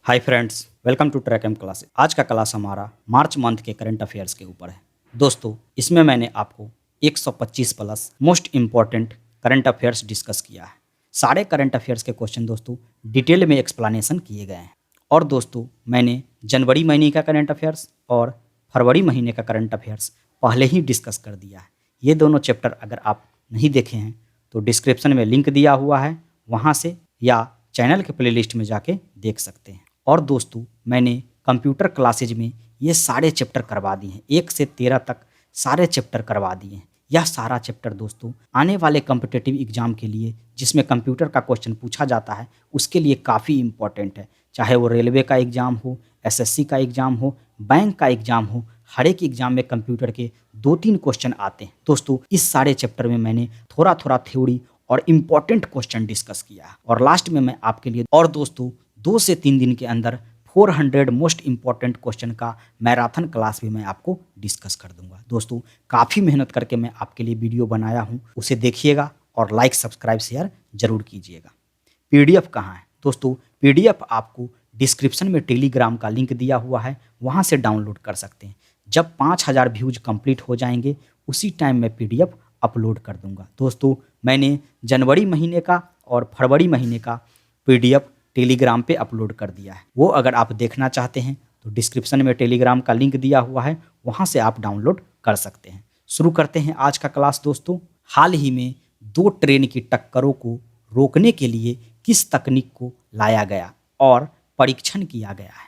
Hi friends, welcome to track M class. आज का class हमारा मार्च मंथ के करंट अफेयर्स के ऊपर है। दोस्तों, इसमें मैंने आपको 125 plus most important current affairs discuss किया है। सारे करंट अफेयर्स के क्वेश्चन दोस्तों डिटेल में एक्सप्लेनेशन किए गए हैं। और दोस्तों, मैंने जनवरी महीने का करंट अफेयर्स और फरवरी महीने का करंट अफेयर्स पहले ही डिस्कस कर दिया है। ये दोनों चैप्टर अगर आप नहीं देखे हैं तो डिस्क्रिप्शन में लिंक दिया हुआ है, वहाँ से या चैनल के प्लेलिस्ट में जाके देख सकते हैं। और दोस्तों, मैंने कंप्यूटर क्लासेज में ये सारे चैप्टर करवा दिए हैं, 1 से 13 तक सारे चैप्टर करवा दिए हैं। यह सारा चैप्टर दोस्तों आने वाले कॉम्पिटिटिव एग्जाम के लिए, जिसमें कंप्यूटर का क्वेश्चन पूछा जाता है, उसके लिए काफ़ी इंपॉर्टेंट है। चाहे वो रेलवे का एग्ज़ाम हो, एसएससी का एग्ज़ाम हो, बैंक का एग्ज़ाम हो, हर एक एग्ज़ाम में कंप्यूटर के 2-3 क्वेश्चन आते हैं। दोस्तों, इस सारे चैप्टर में मैंने थोड़ा थोड़ा थ्योरी और इम्पॉर्टेंट क्वेश्चन डिस्कस किया है। और लास्ट में मैं आपके लिए और दोस्तों 2 से 3 दिन के अंदर 400 मोस्ट इंपॉर्टेंट क्वेश्चन का मैराथन क्लास भी मैं आपको डिस्कस कर दूंगा। दोस्तों, काफ़ी मेहनत करके मैं आपके लिए वीडियो बनाया हूं, उसे देखिएगा और लाइक सब्सक्राइब शेयर जरूर कीजिएगा। पीडीएफ कहाँ है दोस्तों? पीडीएफ आपको डिस्क्रिप्शन में टेलीग्राम का लिंक दिया हुआ है, वहाँ से डाउनलोड कर सकते हैं। जब 5000 व्यूज कंप्लीट हो जाएंगे उसी टाइम मैं पीडीएफ अपलोड कर दूंगा। दोस्तों, मैंने जनवरी महीने का और फरवरी महीने का पीडीएफ टेलीग्राम पे अपलोड कर दिया है। वो अगर आप देखना चाहते हैं तो डिस्क्रिप्शन में टेलीग्राम का लिंक दिया हुआ है, वहाँ से आप डाउनलोड कर सकते हैं। शुरू करते हैं आज का क्लास। दोस्तों, हाल ही में 2 ट्रेन की टक्करों को रोकने के लिए किस तकनीक को लाया गया और परीक्षण किया गया है?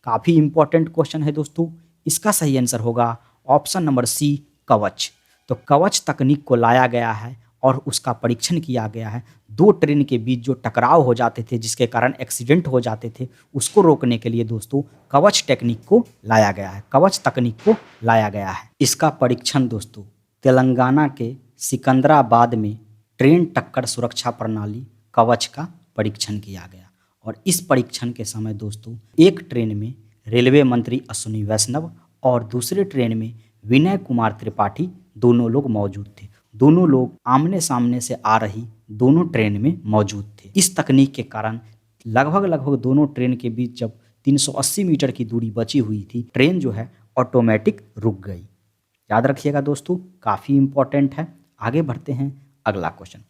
काफ़ी इंपॉर्टेंट क्वेश्चन है दोस्तों। इसका सही आंसर होगा ऑप्शन नंबर सी, कवच। तो कवच तकनीक को लाया गया है और उसका परीक्षण किया गया है। 2 ट्रेन के बीच जो टकराव हो जाते थे, जिसके कारण एक्सीडेंट हो जाते थे, उसको रोकने के लिए दोस्तों कवच टेक्निक को लाया गया है, कवच तकनीक को लाया गया है। इसका परीक्षण दोस्तों तेलंगाना के सिकंदराबाद में ट्रेन टक्कर सुरक्षा प्रणाली कवच का परीक्षण किया गया। और इस परीक्षण के समय दोस्तों एक ट्रेन में रेलवे मंत्री अश्विनी वैष्णव और दूसरे ट्रेन में विनय कुमार त्रिपाठी दोनों लोग मौजूद थे। दोनों लोग आमने सामने से आ रही दोनों ट्रेन में मौजूद थे। इस तकनीक के कारण लगभग दोनों ट्रेन के बीच जब 380 मीटर की दूरी बची हुई थी, ट्रेन जो है ऑटोमेटिक रुक गई। याद रखिएगा दोस्तों, काफ़ी इंपॉर्टेंट है। आगे बढ़ते हैं। अगला क्वेश्चन,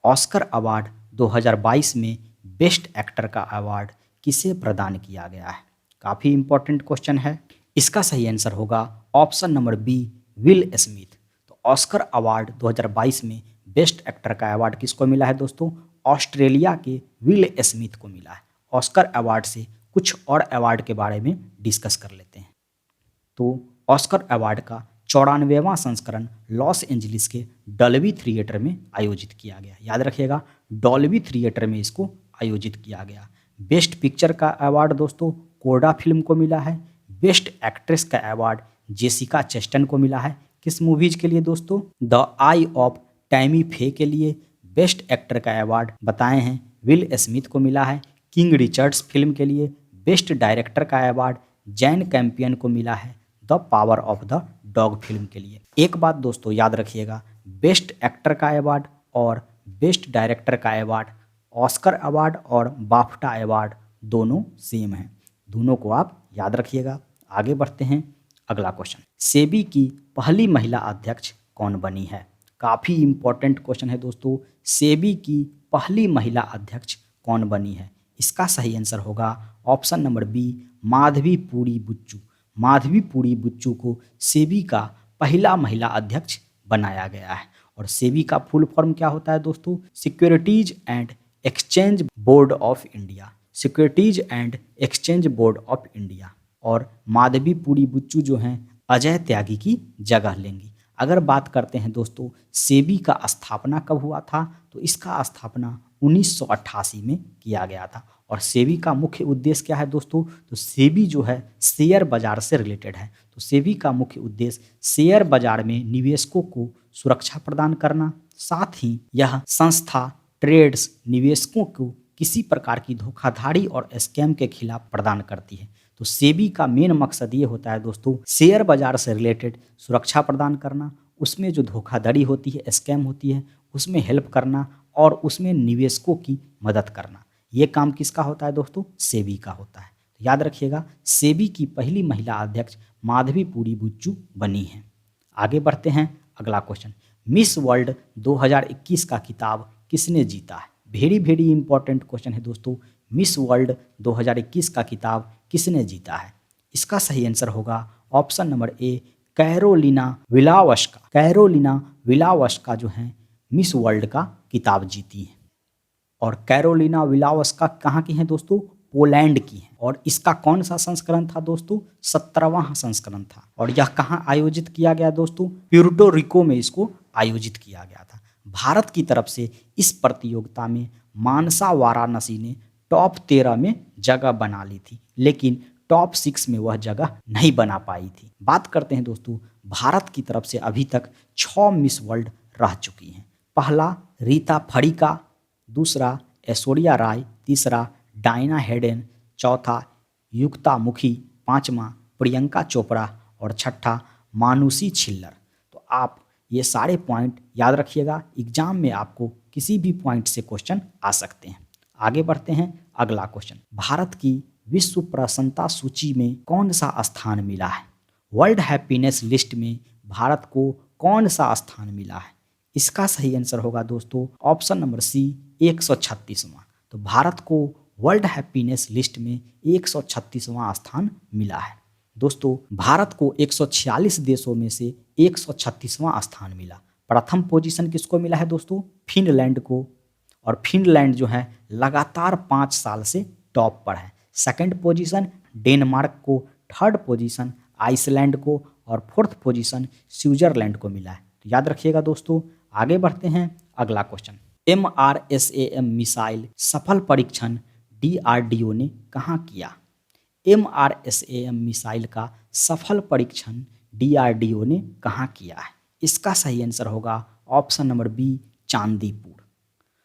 ऑस्कर अवार्ड 2022 में बेस्ट एक्टर का अवार्ड किसे प्रदान किया गया है? काफ़ी इंपॉर्टेंट क्वेश्चन है। इसका सही आंसर होगा option number B, Will Smith. तो ऑस्कर अवार्ड 2022 में बेस्ट एक्टर का अवार्ड किसको मिला है दोस्तों? ऑस्ट्रेलिया के विल स्मिथ को मिला है। ऑस्कर अवार्ड से कुछ और अवार्ड के बारे में डिस्कस कर लेते हैं। तो ऑस्कर अवार्ड का 94वां संस्करण लॉस एंजलिस के डॉल्बी थिएटर में आयोजित किया गया। याद रखिएगा, डॉल्बी थिएटर में इसको आयोजित किया गया। बेस्ट पिक्चर का अवार्ड दोस्तों कोडा फिल्म को मिला है। बेस्ट एक्ट्रेस का अवार्ड जेसिका चेस्टन को मिला है। किस मूवीज के लिए दोस्तों? द आई ऑफ टैमी फे के लिए। बेस्ट एक्टर का अवार्ड बताए हैं विल स्मिथ को मिला है किंग रिचर्ड्स फिल्म के लिए। बेस्ट डायरेक्टर का अवार्ड जैन कैंपियन को मिला है the power of the dog film के लिए। एक बात दोस्तों याद रखिएगा, बेस्ट एक्टर का अवार्ड और बेस्ट डायरेक्टर का अवार्ड, ऑस्कर अवार्ड और बाफ्टा अवार्ड दोनों सेम हैं। दोनों को आप याद रखिएगा। आगे बढ़ते हैं। अगला क्वेश्चन, सेबी की पहली महिला अध्यक्ष कौन बनी है? काफ़ी इंपॉर्टेंट क्वेश्चन है दोस्तों। सेबी की पहली महिला अध्यक्ष कौन बनी है? इसका सही आंसर होगा option number B, Madhabi Puri Buch. Madhabi Puri Buch को सेबी का पहला महिला अध्यक्ष बनाया गया है। और सेबी का फुल फॉर्म क्या होता है दोस्तों? Securities and exchange board of India. Securities and exchange board of India. और माधवी पुरी बुच्चू जो हैं अजय त्यागी की जगह लेंगी। अगर बात करते हैं दोस्तों सेबी का स्थापना कब हुआ था, तो इसका स्थापना 1988 में किया गया था। और सेबी का मुख्य उद्देश्य क्या है दोस्तों? तो सेबी जो है शेयर बाजार से रिलेटेड है। तो सेबी का मुख्य उद्देश्य शेयर बाजार में निवेशकों को सुरक्षा प्रदान करना, साथ ही यह संस्था ट्रेड्स निवेशकों को किसी प्रकार की धोखाधड़ी और स्कैम के खिलाफ प्रदान करती है। तो सेबी का मेन मकसद ये होता है दोस्तों, शेयर बाजार से रिलेटेड सुरक्षा प्रदान करना, उसमें जो धोखाधड़ी होती है, स्कैम होती है, उसमें हेल्प करना और उसमें निवेशकों की मदद करना। ये काम किसका होता है दोस्तों? सेबी का होता है। याद रखिएगा सेबी की पहली महिला अध्यक्ष माधवीपुरी बुच्चू बनी हैं। आगे बढ़ते हैं, अगला क्वेश्चन, मिस वर्ल्ड 2021 का खिताब किसने जीता है? वेरी वेरी इंपॉर्टेंट क्वेश्चन है दोस्तों, मिस वर्ल्ड 2021 का खिताब किसने जीता है? इसका सही आंसर होगा option number A, Karolina Bielawska. Karolina Bielawska जो हैं मिस वर्ल्ड का खिताब जीती हैं। और कैरोलिना विलावस्का कहाँ की हैं दोस्तों? पोलैंड की हैं। और इसका कौन सा संस्करण था दोस्तों? 17वां संस्करण था। और यह कहाँ आयोजित किया गया दोस्तों? प्यूर्टो रिको में इसको आयोजित किया गया था। भारत की तरफ से इस प्रतियोगिता में मानसा वाराणसी ने टॉप 13 में जगह बना ली थी, लेकिन टॉप 6 में वह जगह नहीं बना पाई थी। बात करते हैं दोस्तों, भारत की तरफ से अभी तक 6 मिस वर्ल्ड रह चुकी हैं। पहला रीता फड़िका, दूसरा ऐश्वर्या राय, तीसरा डायना हेडेन, चौथा युक्ता मुखी, पांचवा प्रियंका चोपड़ा और छठा मानुषी छिल्लर। तो आप ये सारे पॉइंट याद रखिएगा, एग्जाम में आपको किसी भी पॉइंट से क्वेश्चन आ सकते हैं। आगे बढ़ते हैं, अगला क्वेश्चन, भारत की विश्व प्रसन्नता सूची में कौन सा स्थान मिला है? वर्ल्ड हैप्पीनेस लिस्ट में भारत को कौन सा स्थान मिला है? इसका सही आंसर होगा दोस्तों ऑप्शन नंबर सी, 136वां। तो भारत को वर्ल्ड हैप्पीनेस लिस्ट में 136वां स्थान मिला है। दोस्तों भारत को 146 देशों में से 136वां स्थान मिला। प्रथम पोजीशन किसको मिला है दोस्तों? फिनलैंड को। और फिनलैंड जो है लगातार 5 साल से टॉप पर है। सेकंड पोजीशन डेनमार्क को, थर्ड पोजीशन आइसलैंड को और फोर्थ पोजीशन स्विट्जरलैंड को मिला है। तो याद रखिएगा दोस्तों। आगे बढ़ते हैं, अगला क्वेश्चन, MRSAM मिसाइल सफल परीक्षण DRDO ने कहाँ किया? MRSAM मिसाइल का सफल परीक्षण DRDO ने कहाँ किया है? इसका सही आंसर होगा option number B, Chandipur.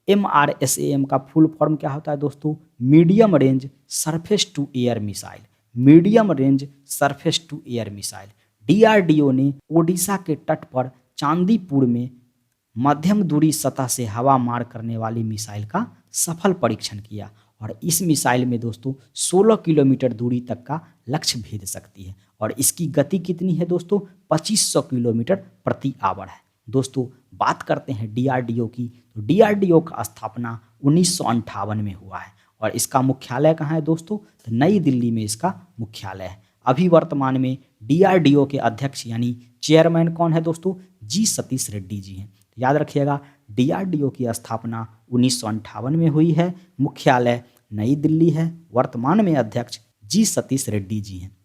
MRSAM का फुल फॉर्म क्या होता है दोस्तों? Medium range surface to air missile. Medium range surface to air missile. DRDO ने ओडिशा के तट पर चांदीपुर में मध्यम दूरी सतह से हवा मार करने वाली मिसाइल का सफल परीक्षण किया। और इस मिसाइल में दोस्तों 16 किलोमीटर दूरी तक का लक्ष्य भेद सकती है। और इसकी गति कितनी है दोस्तों? 2500 किलोमीटर प्रति आवर है। दोस्तों बात करते हैं DRDO की, तो DRDO का स्थापना 1958 में हुआ है। और इसका मुख्यालय कहाँ है दोस्तों? तो नई दिल्ली में इसका मुख्यालय है। अभी वर्तमान में DRDO के अध्यक्ष यानी चेयरमैन कौन है दोस्तों? जी सतीश रेड्डी जी हैं। याद रखिएगा DRDO की स्थापना 1958 में हुई है, मुख्यालय नई दिल्ली है, वर्तमान में अध्यक्ष जी सतीश रेड्डी जी हैं।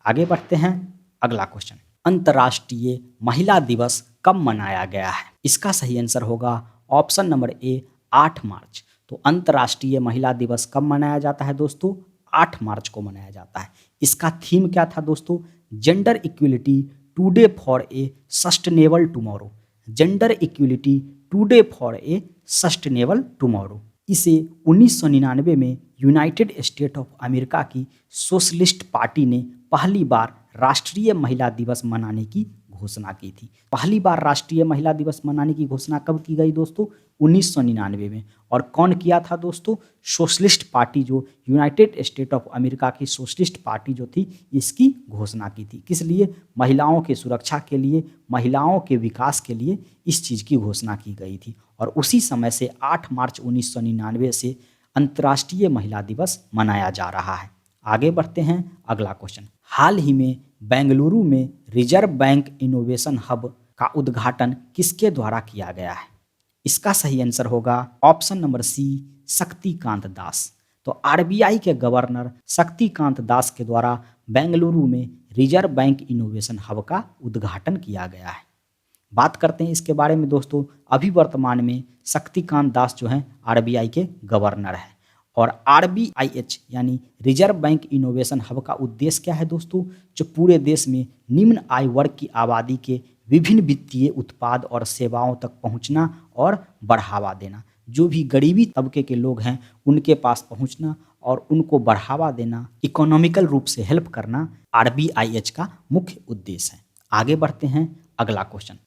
आगे बढ़ते हैं, अगला क्वेश्चन, अंतर्राष्ट्रीय महिला दिवस कब मनाया गया है? इसका सही आंसर होगा ऑप्शन नंबर ए, 8 मार्च। तो अंतर्राष्ट्रीय महिला दिवस कब मनाया जाता है दोस्तों? 8 मार्च को मनाया जाता है। इसका थीम क्या था दोस्तों? Gender equality today for a sustainable tomorrow. Gender equality today for a sustainable tomorrow. इसे 1999 में यूनाइटेड स्टेट ऑफ अमेरिका की सोशलिस्ट पार्टी ने पहली बार राष्ट्रीय महिला दिवस मनाने की घोषणा की थी। पहली बार राष्ट्रीय महिला दिवस मनाने की घोषणा कब की गई दोस्तों? 1999 में। और कौन किया था दोस्तों? सोशलिस्ट पार्टी, जो यूनाइटेड स्टेट ऑफ अमेरिका की सोशलिस्ट पार्टी जो थी, इसकी घोषणा की थी। किस लिए? महिलाओं की सुरक्षा के लिए, महिलाओं के विकास के लिए इस चीज़ की घोषणा की गई थी। और उसी समय से 8 मार्च 1999 से अंतर्राष्ट्रीय महिला दिवस मनाया जा रहा है। आगे बढ़ते हैं, अगला क्वेश्चन, हाल ही में बेंगलुरु में रिजर्व बैंक इनोवेशन हब का उद्घाटन किसके द्वारा किया गया है? इसका सही आंसर होगा ऑप्शन नंबर सी, शक्तिकांत दास। तो RBI के गवर्नर शक्तिकांत दास के द्वारा बेंगलुरु में रिजर्व बैंक इनोवेशन हब का उद्घाटन किया गया है। बात करते हैं इसके बारे में दोस्तों। अभी वर्तमान में शक्तिकांत दास जो हैं RBI के गवर्नर हैं। और RBIH यानी रिजर्व बैंक इनोवेशन हब का उद्देश्य क्या है दोस्तों? जो पूरे देश में निम्न आय वर्ग की आबादी के विभिन्न वित्तीय उत्पाद और सेवाओं तक पहुंचना और बढ़ावा देना। जो भी गरीबी तबके के लोग हैं उनके पास पहुंचना और उनको बढ़ावा देना, इकोनॉमिकल रूप से हेल्प करना RBIH का मुख्य उद्देश्य है। आगे बढ़ते हैं, अगला क्वेश्चन,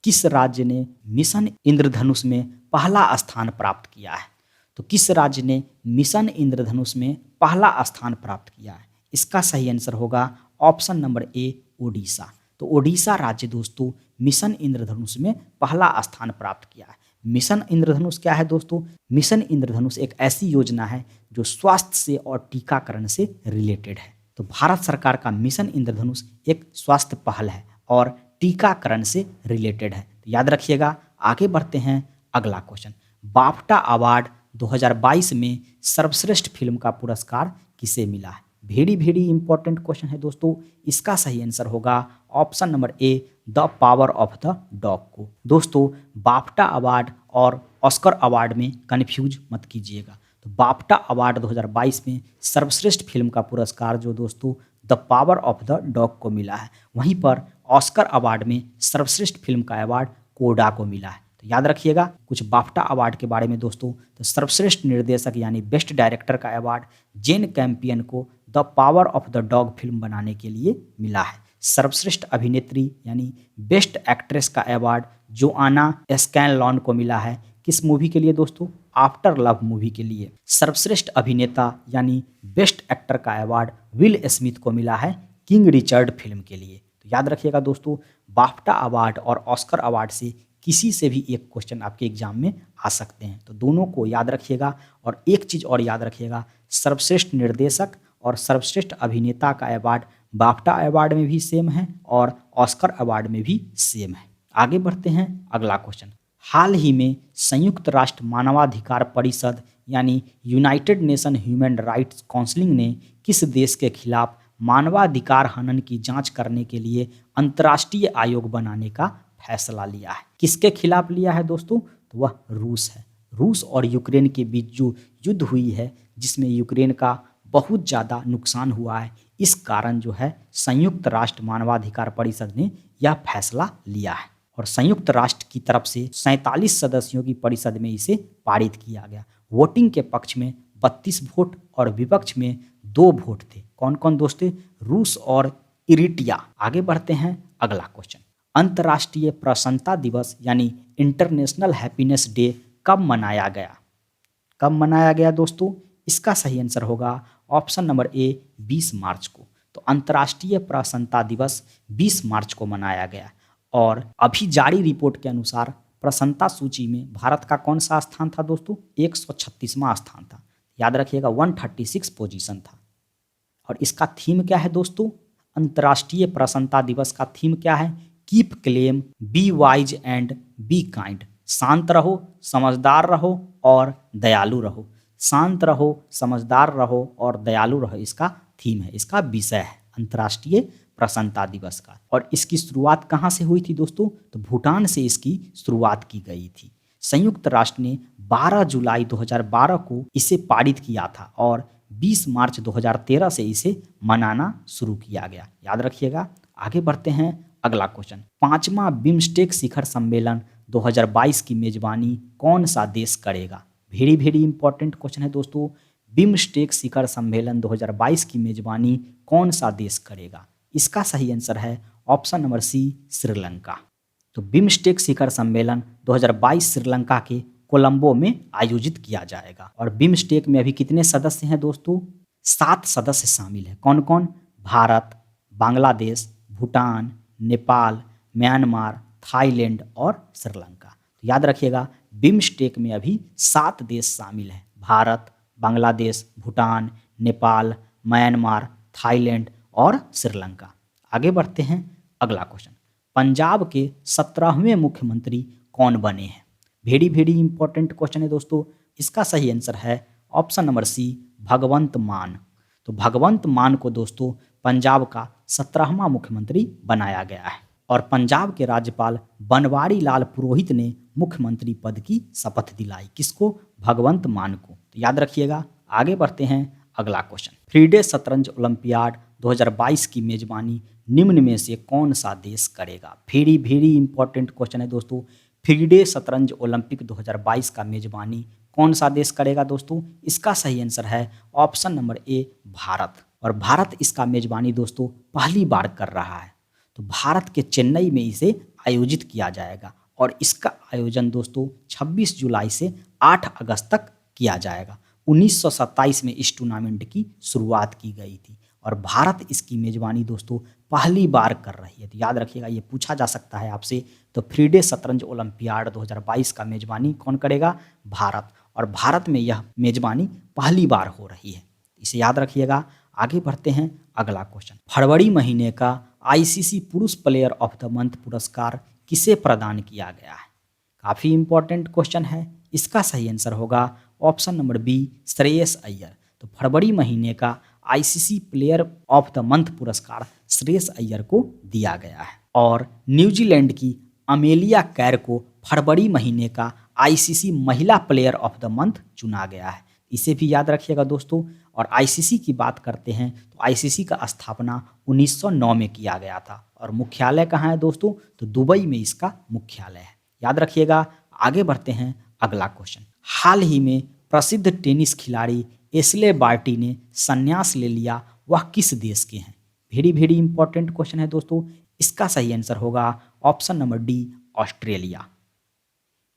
किस राज्य ने मिशन इंद्रधनुष में पहला स्थान प्राप्त किया है? तो तो किस राज्य ने मिशन इंद्रधनुष में पहला स्थान प्राप्त किया है? इसका सही आंसर होगा ऑप्शन नंबर ए, ओडिशा। तो ओडिशा राज्य दोस्तों मिशन इंद्रधनुष में पहला स्थान प्राप्त किया है। मिशन इंद्रधनुष क्या है दोस्तों? मिशन इंद्रधनुष एक ऐसी योजना है जो स्वास्थ्य से और टीकाकरण से रिलेटेड है। तो भारत सरकार का मिशन इंद्रधनुष एक स्वास्थ्य पहल है और टीकाकरण से रिलेटेड है। तो याद रखिएगा। आगे बढ़ते हैं, अगला क्वेश्चन। बाफ्टा अवार्ड 2022 में सर्वश्रेष्ठ फिल्म का पुरस्कार किसे मिला है? वेरी इंपॉर्टेंट क्वेश्चन है दोस्तों। इसका सही आंसर होगा option number A, the power of the dog को। दोस्तों बाफ्टा अवार्ड और ऑस्कर अवार्ड में कंफ्यूज मत कीजिएगा। तो बाफ्टा अवार्ड 2022 में सर्वश्रेष्ठ फिल्म का पुरस्कार जो दोस्तों the power of the dog को मिला है। वहीं पर ऑस्कर अवार्ड में सर्वश्रेष्ठ फिल्म का अवार्ड कोडा को मिला है। तो याद रखिएगा कुछ बाफ्टा अवार्ड के बारे में दोस्तों। तो सर्वश्रेष्ठ निर्देशक यानी बेस्ट डायरेक्टर का अवार्ड जेन कैंपियन को the power of the dog film बनाने के लिए मिला है। सर्वश्रेष्ठ अभिनेत्री यानी बेस्ट एक्ट्रेस का अवार्ड जोआना स्कैनलॉन को मिला है। किस मूवी के लिए दोस्तों? आफ्टर लव मूवी के लिए। सर्वश्रेष्ठ अभिनेता यानी बेस्ट एक्टर का अवार्ड विल स्मिथ को मिला है किंग रिचर्ड फिल्म के लिए। तो याद रखिएगा दोस्तों, बाफ्टा अवार्ड और ऑस्कर अवार्ड से किसी से भी एक क्वेश्चन आपके एग्जाम में आ सकते हैं। तो दोनों को याद रखिएगा। और एक चीज़ और याद रखिएगा, सर्वश्रेष्ठ निर्देशक और सर्वश्रेष्ठ अभिनेता का अवार्ड बाफ्टा अवार्ड में भी सेम है और ऑस्कर अवार्ड में भी सेम है। आगे बढ़ते हैं, अगला क्वेश्चन। हाल ही में संयुक्त राष्ट्र मानवाधिकार परिषद यानी United nation human rights council ने किस देश के खिलाफ मानवाधिकार हनन की जांच करने के लिए अंतर्राष्ट्रीय आयोग बनाने का फैसला लिया है? किसके खिलाफ लिया है दोस्तों? तो वह रूस है। रूस और यूक्रेन के बीच जो युद्ध हुई है जिसमें यूक्रेन का बहुत ज़्यादा नुकसान हुआ है, इस कारण जो है संयुक्त राष्ट्र मानवाधिकार परिषद ने यह फैसला लिया है। और संयुक्त राष्ट्र की तरफ से 47 सदस्यों की परिषद में इसे पारित किया गया। वोटिंग के पक्ष में 32 वोट और विपक्ष में 2 वोट थे। कौन कौन दोस्तों? रूस और इरिट्रिया। आगे बढ़ते हैं, अगला क्वेश्चन। अंतर्राष्ट्रीय प्रसन्नता दिवस यानी इंटरनेशनल हैप्पीनेस डे कब मनाया गया? कब मनाया गया दोस्तों? इसका सही आंसर होगा ऑप्शन नंबर ए, 20 मार्च को। तो अंतर्राष्ट्रीय प्रसन्नता दिवस 20 मार्च को मनाया गया। और अभी जारी रिपोर्ट के अनुसार प्रसन्नता सूची में भारत का कौन सा स्थान था दोस्तों? 136वां स्थान था। याद रखिएगा 136 पोजीशन था। और इसका थीम क्या है दोस्तों? अंतर्राष्ट्रीय प्रसन्नता दिवस का थीम क्या है? Keep claim, be wise and be kind. शांत रहो, समझदार रहो और दयालु रहो। शांत रहो, समझदार रहो और दयालु रहो, इसका थीम है, इसका विषय है अंतर्राष्ट्रीय प्रसन्नता दिवस का। और इसकी शुरुआत कहाँ से हुई थी दोस्तों? तो भूटान से इसकी शुरुआत की गई थी। संयुक्त राष्ट्र ने 12 जुलाई 2012 को इसे पारित किया था और 20 मार्च 2013 से इसे मनाना शुरू किया गया। याद रखिएगा। आगे बढ़ते हैं, अगला क्वेश्चन। 5वां बिम्स्टेक शिखर सम्मेलन 2022 की मेजबानी कौन सा देश करेगा? वेरी इंपॉर्टेंट क्वेश्चन है दोस्तों। बिम्स्टेक शिखर सम्मेलन 2022 की मेजबानी कौन सा देश करेगा? इसका सही आंसर है ऑप्शन नंबर सी, श्रीलंका। तो बिम्स्टेक शिखर सम्मेलन 2022 श्रीलंका के कोलंबो में आयोजित किया जाएगा। और बिम्स्टेक में अभी कितने सदस्य हैं दोस्तों? 7 सदस्य शामिल हैं। कौन कौन? भारत, बांग्लादेश, भूटान, नेपाल, म्यांमार, थाईलैंड और श्रीलंका। तो याद रखिएगा बिम्स्टेक में अभी 7 देश शामिल हैं। भारत, बांग्लादेश, भूटान, नेपाल, म्यांमार, थाईलैंड और श्रीलंका। आगे बढ़ते हैं, अगला क्वेश्चन। पंजाब के 17वें मुख्यमंत्री कौन बने हैं? वेरी इंपॉर्टेंट क्वेश्चन है दोस्तों। इसका सही आंसर है ऑप्शन नंबर सी, भगवंत मान। तो भगवंत मान को दोस्तों पंजाब का 17वां मुख्यमंत्री बनाया गया है। और पंजाब के राज्यपाल बनवारी लाल पुरोहित ने मुख्यमंत्री पद की शपथ दिलाई। किसको? भगवंत मान को। तो याद रखिएगा। आगे बढ़ते हैं, अगला क्वेश्चन। फ्रीडे शतरंज ओलंपियाड 2022 की मेजबानी निम्न में से कौन सा देश करेगा? वेरी इंपॉर्टेंट क्वेश्चन है दोस्तों। फ्रीडे शतरंज ओलंपिक 2022 का मेजबानी कौन सा देश करेगा दोस्तों? इसका सही आंसर है ऑप्शन नंबर ए, भारत। और भारत इसका मेजबानी दोस्तों पहली बार कर रहा है। तो भारत के चेन्नई में इसे आयोजित किया जाएगा। और इसका आयोजन दोस्तों 26 जुलाई से 8 अगस्त तक किया जाएगा। 1927 में इस टूर्नामेंट की शुरुआत की गई थी और भारत इसकी मेजबानी दोस्तों पहली बार कर रही है। तो याद रखिएगा, ये पूछा जा सकता है आपसे। तो फ्रीडे शतरंज ओलंपियाड 2022 का मेजबानी कौन करेगा? भारत। और भारत में यह मेजबानी पहली बार हो रही है, इसे याद रखिएगा। आगे बढ़ते हैं, अगला क्वेश्चन। फरवरी महीने का आईसीसी पुरुष प्लेयर ऑफ द मंथ पुरस्कार किसे प्रदान किया गया है? काफ़ी इंपॉर्टेंट क्वेश्चन है। इसका सही आंसर होगा option number B, Shreyas Iyer. तो फरवरी महीने का ICC player of the month पुरस्कार श्रेयस अय्यर को दिया गया है। और न्यूजीलैंड की अमेलिया कैर को फरवरी महीने का आईसीसी महिला प्लेयर ऑफ द मंथ चुना गया है, इसे भी याद रखिएगा दोस्तों। और आईसीसी की बात करते हैं तो आईसीसी का स्थापना 1909 में किया गया था और मुख्यालय कहाँ है दोस्तों? तो दुबई में इसका मुख्यालय है, याद रखिएगा। आगे बढ़ते हैं, अगला क्वेश्चन। हाल ही में प्रसिद्ध टेनिस खिलाड़ी एशले बार्टी ने संन्यास ले लिया, वह किस देश के हैं? वेरी वेरी इंपॉर्टेंट क्वेश्चन है दोस्तों। इसका सही आंसर होगा ऑप्शन नंबर डी, ऑस्ट्रेलिया।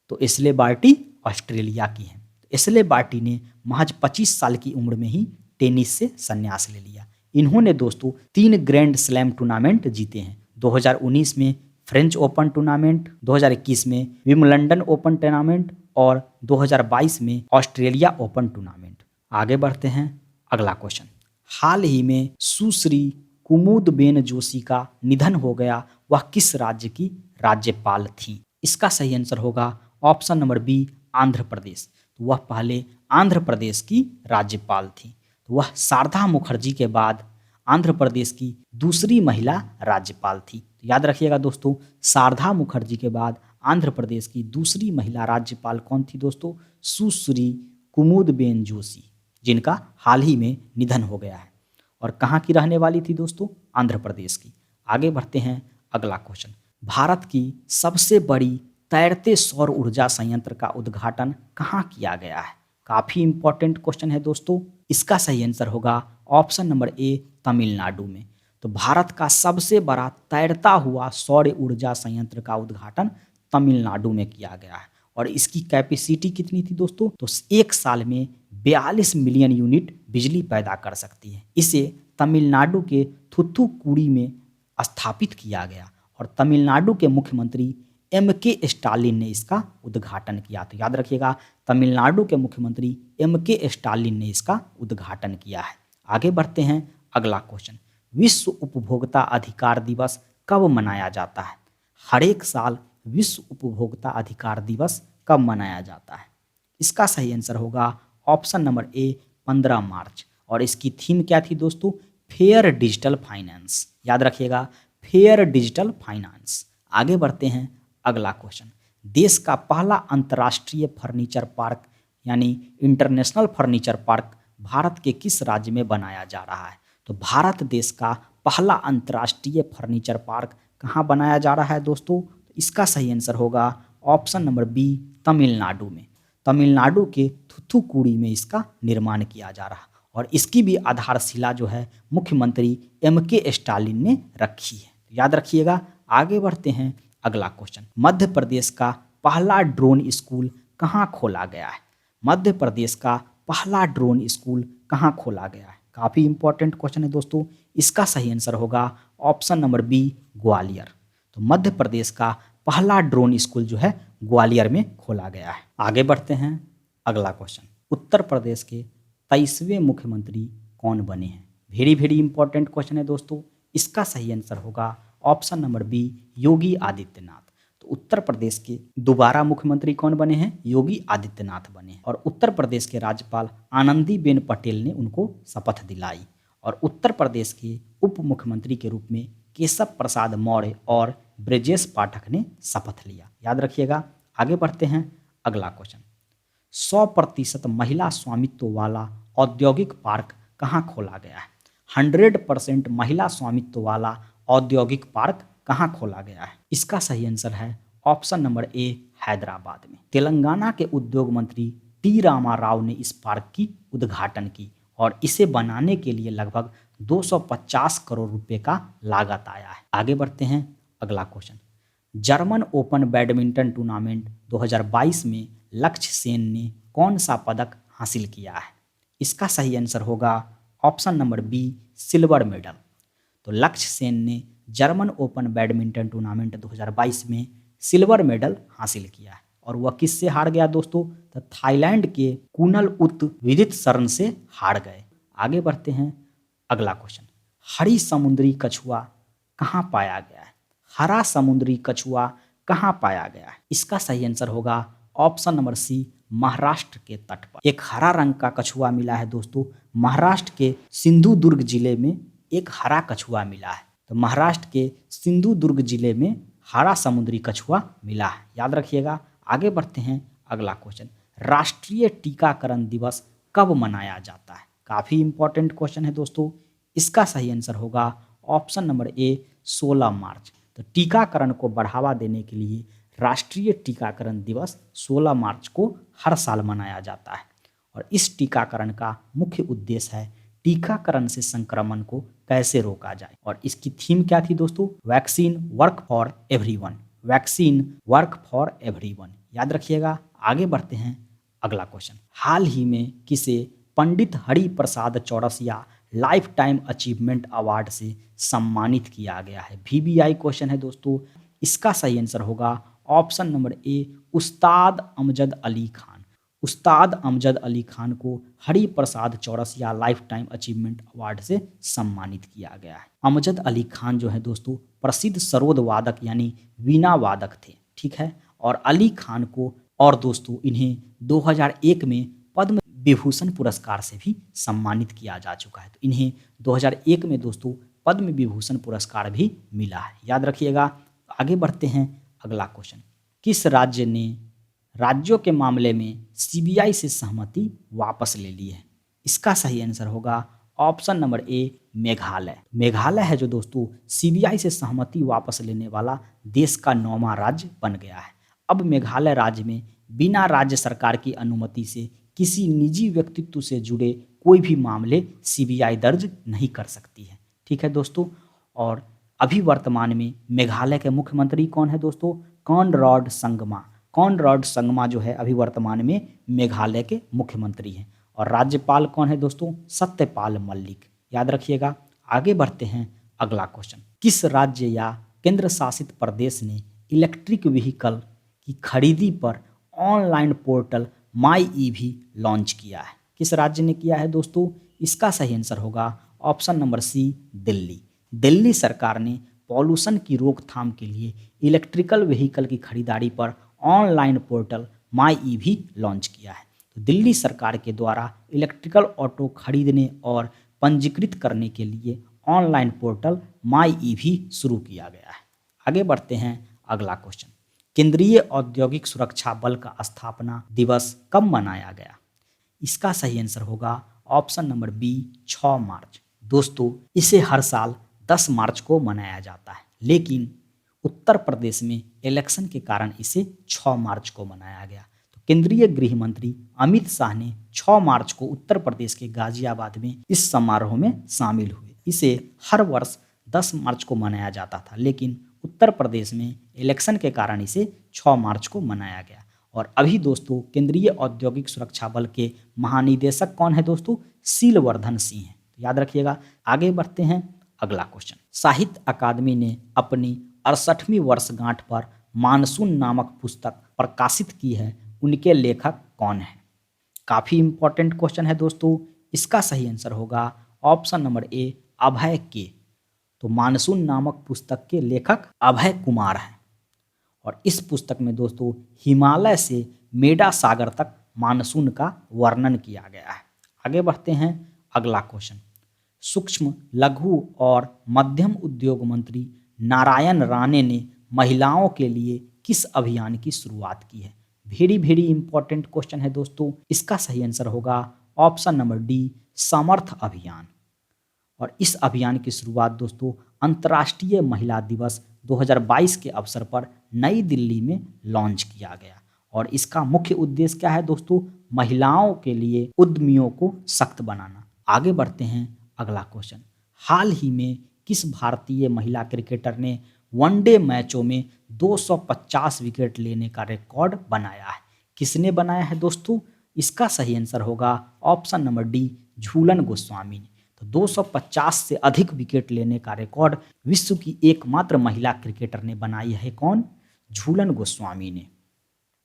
तो एशले बार्टी ऑस्ट्रेलिया की हैं। एशले बार्टी ने महज 25 साल की उम्र में ही टेनिस से संन्यास ले लिया। इन्होंने दोस्तों 3 ग्रैंड स्लैम टूर्नामेंट जीते हैं। 2019 में फ्रेंच ओपन टूर्नामेंट, 2021 में विम्बलडन ओपन टूर्नामेंट और 2022 में ऑस्ट्रेलिया ओपन टूर्नामेंट। आगे बढ़ते हैं, अगला क्वेश्चन। हाल ही में सुश्री कुमुदबेन जोशी का निधन हो गया, वह किस राज्य की राज्यपाल थी? इसका सही आंसर होगा option number B, Andhra Pradesh. तो वह पहले आंध्र प्रदेश की राज्यपाल थी। तो वह शारदा मुखर्जी के बाद आंध्र प्रदेश की दूसरी महिला राज्यपाल थी। तो याद रखिएगा दोस्तों, शारदा मुखर्जी के बाद आंध्र प्रदेश की दूसरी महिला राज्यपाल कौन थी दोस्तों? सुश्री कुमुदबेन जोशी, जिनका हाल ही में निधन हो गया है। और कहाँ की रहने वाली थी दोस्तों? आंध्र प्रदेश की। आगे बढ़ते हैं, अगला क्वेश्चन। भारत की सबसे बड़ी तैरते सौर ऊर्जा संयंत्र का उद्घाटन कहाँ किया गया है? काफ़ी इंपॉर्टेंट क्वेश्चन है दोस्तों। इसका सही आंसर होगा ऑप्शन नंबर ए, तमिलनाडु में। तो भारत का सबसे बड़ा तैरता हुआ सौर ऊर्जा संयंत्र का उद्घाटन तमिलनाडु में किया गया है। और इसकी कैपेसिटी कितनी थी दोस्तों? तो एक साल में 42 मिलियन यूनिट बिजली पैदा कर सकती है। इसे तमिलनाडु के थुथुकुडी में स्थापित किया गया और तमिलनाडु के मुख्यमंत्री M.K. स्टालिन ने इसका उद्घाटन किया। तो याद रखिएगा, तमिलनाडु के मुख्यमंत्री M.K. स्टालिन ने इसका उद्घाटन किया है। आगे बढ़ते हैं, अगला क्वेश्चन। विश्व उपभोक्ता अधिकार दिवस कब मनाया जाता है? हर एक साल विश्व उपभोक्ता अधिकार दिवस कब मनाया जाता है? इसका सही आंसर होगा ऑप्शन नंबर ए, 15 मार्च। और इसकी थीम क्या थी दोस्तों? Fair digital finance. याद रखिएगा, फेयर डिजिटल फाइनेंस। आगे बढ़ते हैं, अगला क्वेश्चन। देश का पहला अंतर्राष्ट्रीय फर्नीचर पार्क यानी इंटरनेशनल फर्नीचर पार्क भारत के किस राज्य में बनाया जा रहा है? तो भारत देश का पहला अंतर्राष्ट्रीय फर्नीचर पार्क कहाँ बनाया जा रहा है दोस्तों? इसका सही आंसर होगा ऑप्शन नंबर बी, तमिलनाडु में। तमिलनाडु के थुथुकुडी में इसका निर्माण किया जा रहा है और इसकी भी आधारशिला जो है मुख्यमंत्री M.K. स्टालिन ने रखी है। याद रखिएगा। आगे बढ़ते हैं, अगला क्वेश्चन। मध्य प्रदेश का पहला ड्रोन स्कूल कहाँ खोला गया है? मध्य प्रदेश का पहला ड्रोन स्कूल कहाँ खोला गया है? काफ़ी इंपॉर्टेंट क्वेश्चन है दोस्तों। इसका सही आंसर होगा ऑप्शन नंबर बी, ग्वालियर। तो मध्य प्रदेश का पहला ड्रोन स्कूल जो है ग्वालियर में खोला गया है। आगे बढ़ते हैं, अगला क्वेश्चन। उत्तर प्रदेश के 23वें मुख्यमंत्री कौन बने हैं? वेरी वेरी इंपॉर्टेंट क्वेश्चन है दोस्तों। इसका सही आंसर होगा option number B, Yogi Adityanath. तो उत्तर प्रदेश के दोबारा मुख्यमंत्री कौन बने हैं? योगी आदित्यनाथ बने हैं। और उत्तर प्रदेश के राज्यपाल आनंदीबेन पटेल ने उनको शपथ दिलाई और उत्तर प्रदेश के उप मुख्यमंत्री के रूप में केशव प्रसाद मौर्य और ब्रजेश पाठक ने शपथ लिया। याद रखिएगा। आगे बढ़ते हैं, अगला क्वेश्चन। 100% महिला स्वामित्व वाला औद्योगिक पार्क कहाँ खोला गया है? 100% महिला स्वामित्व वाला औद्योगिक पार्क कहाँ खोला गया है? इसका सही आंसर है ऑप्शन नंबर ए, हैदराबाद में। तेलंगाना के उद्योग मंत्री टी रामा राव ने इस पार्क की उद्घाटन की और इसे बनाने के लिए लगभग 250 करोड़ रुपए का लागत आया है। आगे बढ़ते हैं, अगला question. German open badminton tournament 2022 में लक्ष्य सेन ने कौन सा पदक हासिल किया है? इसका सही आंसर होगा option number B, silver medal. तो लक्ष्य सेन ने जर्मन ओपन बैडमिंटन टूर्नामेंट 2022 में सिल्वर मेडल हासिल किया है। और वह किससे हार गया दोस्तों? तो थाईलैंड के कुनल उत विदित शरण से हार गए। आगे बढ़ते हैं, अगला क्वेश्चन, हरी समुद्री कछुआ कहाँ पाया गया है? हरा समुद्री कछुआ कहाँ पाया गया है? इसका सही आंसर होगा ऑप्शन नंबर सी, महाराष्ट्र के तट पर। एक हरा रंग का कछुआ मिला है दोस्तों, महाराष्ट्र के सिंधुदुर्ग जिले में एक हरा कछुआ मिला है। तो महाराष्ट्र के सिंधुदुर्ग जिले में हरा समुद्री कछुआ मिला है, याद रखिएगा। आगे बढ़ते हैं, अगला क्वेश्चन, राष्ट्रीय टीकाकरण दिवस कब मनाया जाता है? काफ़ी इंपॉर्टेंट क्वेश्चन है दोस्तों। इसका सही आंसर होगा ऑप्शन नंबर ए, 16 मार्च। तो टीकाकरण को बढ़ावा देने के लिए राष्ट्रीय टीकाकरण दिवस 16 मार्च को हर साल मनाया जाता है। और इस टीकाकरण का मुख्य उद्देश्य है टीकाकरण से संक्रमण को कैसे रोका जाए। और इसकी थीम क्या थी दोस्तों? Vaccine work for everyone. Vaccine work for everyone, याद रखिएगा। आगे बढ़ते हैं, अगला क्वेश्चन, हाल ही में किसे Pandit Hari Prasad Chaurasia lifetime achievement award से सम्मानित किया गया है? VBI क्वेश्चन है दोस्तों। इसका सही आंसर होगा ऑप्शन नंबर ए, उस्ताद अमजद अली खान। उस्ताद अमजद अली खान को Hari Prasad Chaurasia lifetime achievement award से सम्मानित किया गया है। अमजद अली खान जो है दोस्तों प्रसिद्ध सरोद वादक यानी वीणा वादक थे, ठीक है। और अली खान को और दोस्तों इन्हें 2001 में पद्म विभूषण पुरस्कार से भी सम्मानित किया जा चुका है। तो इन्हें 2001 में दोस्तों पद्म विभूषण पुरस्कार भी मिला है, याद रखिएगा। आगे बढ़ते हैं, अगला क्वेश्चन, किस राज्य ने राज्यों के मामले में CBI से सहमति वापस ले ली है? इसका सही आंसर होगा ऑप्शन नंबर ए, मेघालय। मेघालय है जो दोस्तों CBI से सहमति वापस लेने वाला देश का 9वां राज्य बन गया है। अब मेघालय राज्य में बिना राज्य सरकार की अनुमति से किसी निजी व्यक्तित्व से जुड़े कोई भी मामले CBI दर्ज नहीं कर सकती है, ठीक है दोस्तों। और अभी वर्तमान में मेघालय के मुख्यमंत्री कौन है दोस्तों? कॉनरैड संगमा। कॉनरैड संगमा जो है अभी वर्तमान में मेघालय के मुख्यमंत्री हैं। और राज्यपाल कौन है दोस्तों? सत्यपाल मलिक, याद रखिएगा। आगे बढ़ते हैं, अगला क्वेश्चन, किस राज्य या केंद्र शासित प्रदेश ने इलेक्ट्रिक व्हीकल की खरीदी पर online portal my EV launch किया है? किस राज्य ने किया है दोस्तों? इसका सही आंसर होगा option number C, Delhi. Delhi सरकार ने पॉल्यूशन की रोकथाम के लिए इलेक्ट्रिकल व्हीकल की खरीदारी पर online portal my EV launch किया है। तो दिल्ली सरकार के द्वारा इलेक्ट्रिकल ऑटो खरीदने और पंजीकृत करने के लिए ऑनलाइन पोर्टल माई ईवी शुरू किया गया है। आगे बढ़ते हैं, अगला क्वेश्चन, केंद्रीय औद्योगिक सुरक्षा बल का स्थापना दिवस कब मनाया गया? इसका सही आंसर होगा ऑप्शन नंबर बी, 6 मार्च। दोस्तों इसे हर साल 10 मार्च को मनाया जाता है, लेकिन उत्तर प्रदेश में इलेक्शन के कारण इसे 6 मार्च को मनाया गया। तो केंद्रीय गृह मंत्री अमित शाह ने 6 मार्च को उत्तर प्रदेश के गाजियाबाद में इस समारोह में शामिल हुए। इसे हर वर्ष 10 मार्च को मनाया जाता था, लेकिन उत्तर प्रदेश में इलेक्शन के कारण इसे 6 मार्च को मनाया गया। और अभी दोस्तों केंद्रीय औद्योगिक सुरक्षा बल के महानिदेशक कौन है दोस्तों? शीलवर्धन सिंह हैं, याद रखिएगा। आगे बढ़ते हैं, अगला क्वेश्चन, साहित्य अकादमी ने अपनी 68वीं वर्षगांठ पर मानसून नामक पुस्तक प्रकाशित की है, उनके लेखक कौन है? काफ़ी इंपॉर्टेंट क्वेश्चन है दोस्तों। इसका सही आंसर होगा ऑप्शन नंबर ए, अभय के। तो मानसून नामक पुस्तक के लेखक अभय कुमार हैं। और इस पुस्तक में दोस्तों हिमालय से मेडा सागर तक मानसून का वर्णन किया गया है। आगे बढ़ते हैं, अगला क्वेश्चन, सूक्ष्म लघु और मध्यम उद्योग मंत्री नारायण राणे ने महिलाओं के लिए किस अभियान की शुरुआत की है? वेरी इंपॉर्टेंट क्वेश्चन है दोस्तों। इसका सही आंसर होगा ऑप्शन नंबर डी, समर्थ अभियान। और इस अभियान की शुरुआत दोस्तों अंतर्राष्ट्रीय महिला दिवस 2022 के अवसर पर नई दिल्ली में लॉन्च किया गया। और इसका मुख्य उद्देश्य क्या है दोस्तों? महिलाओं के लिए उद्यमियों को सख्त बनाना। आगे बढ़ते हैं, अगला क्वेश्चन, हाल ही में किस भारतीय महिला क्रिकेटर ने वनडे मैचों में 250 विकेट लेने का रिकॉर्ड बनाया है? किसने बनाया है दोस्तों? इसका सही आंसर होगा option number D, Jhulan Goswami ने। तो 250 से अधिक विकेट लेने का रिकॉर्ड विश्व की एकमात्र महिला क्रिकेटर ने बनाई है। कौन? झूलन गोस्वामी ने।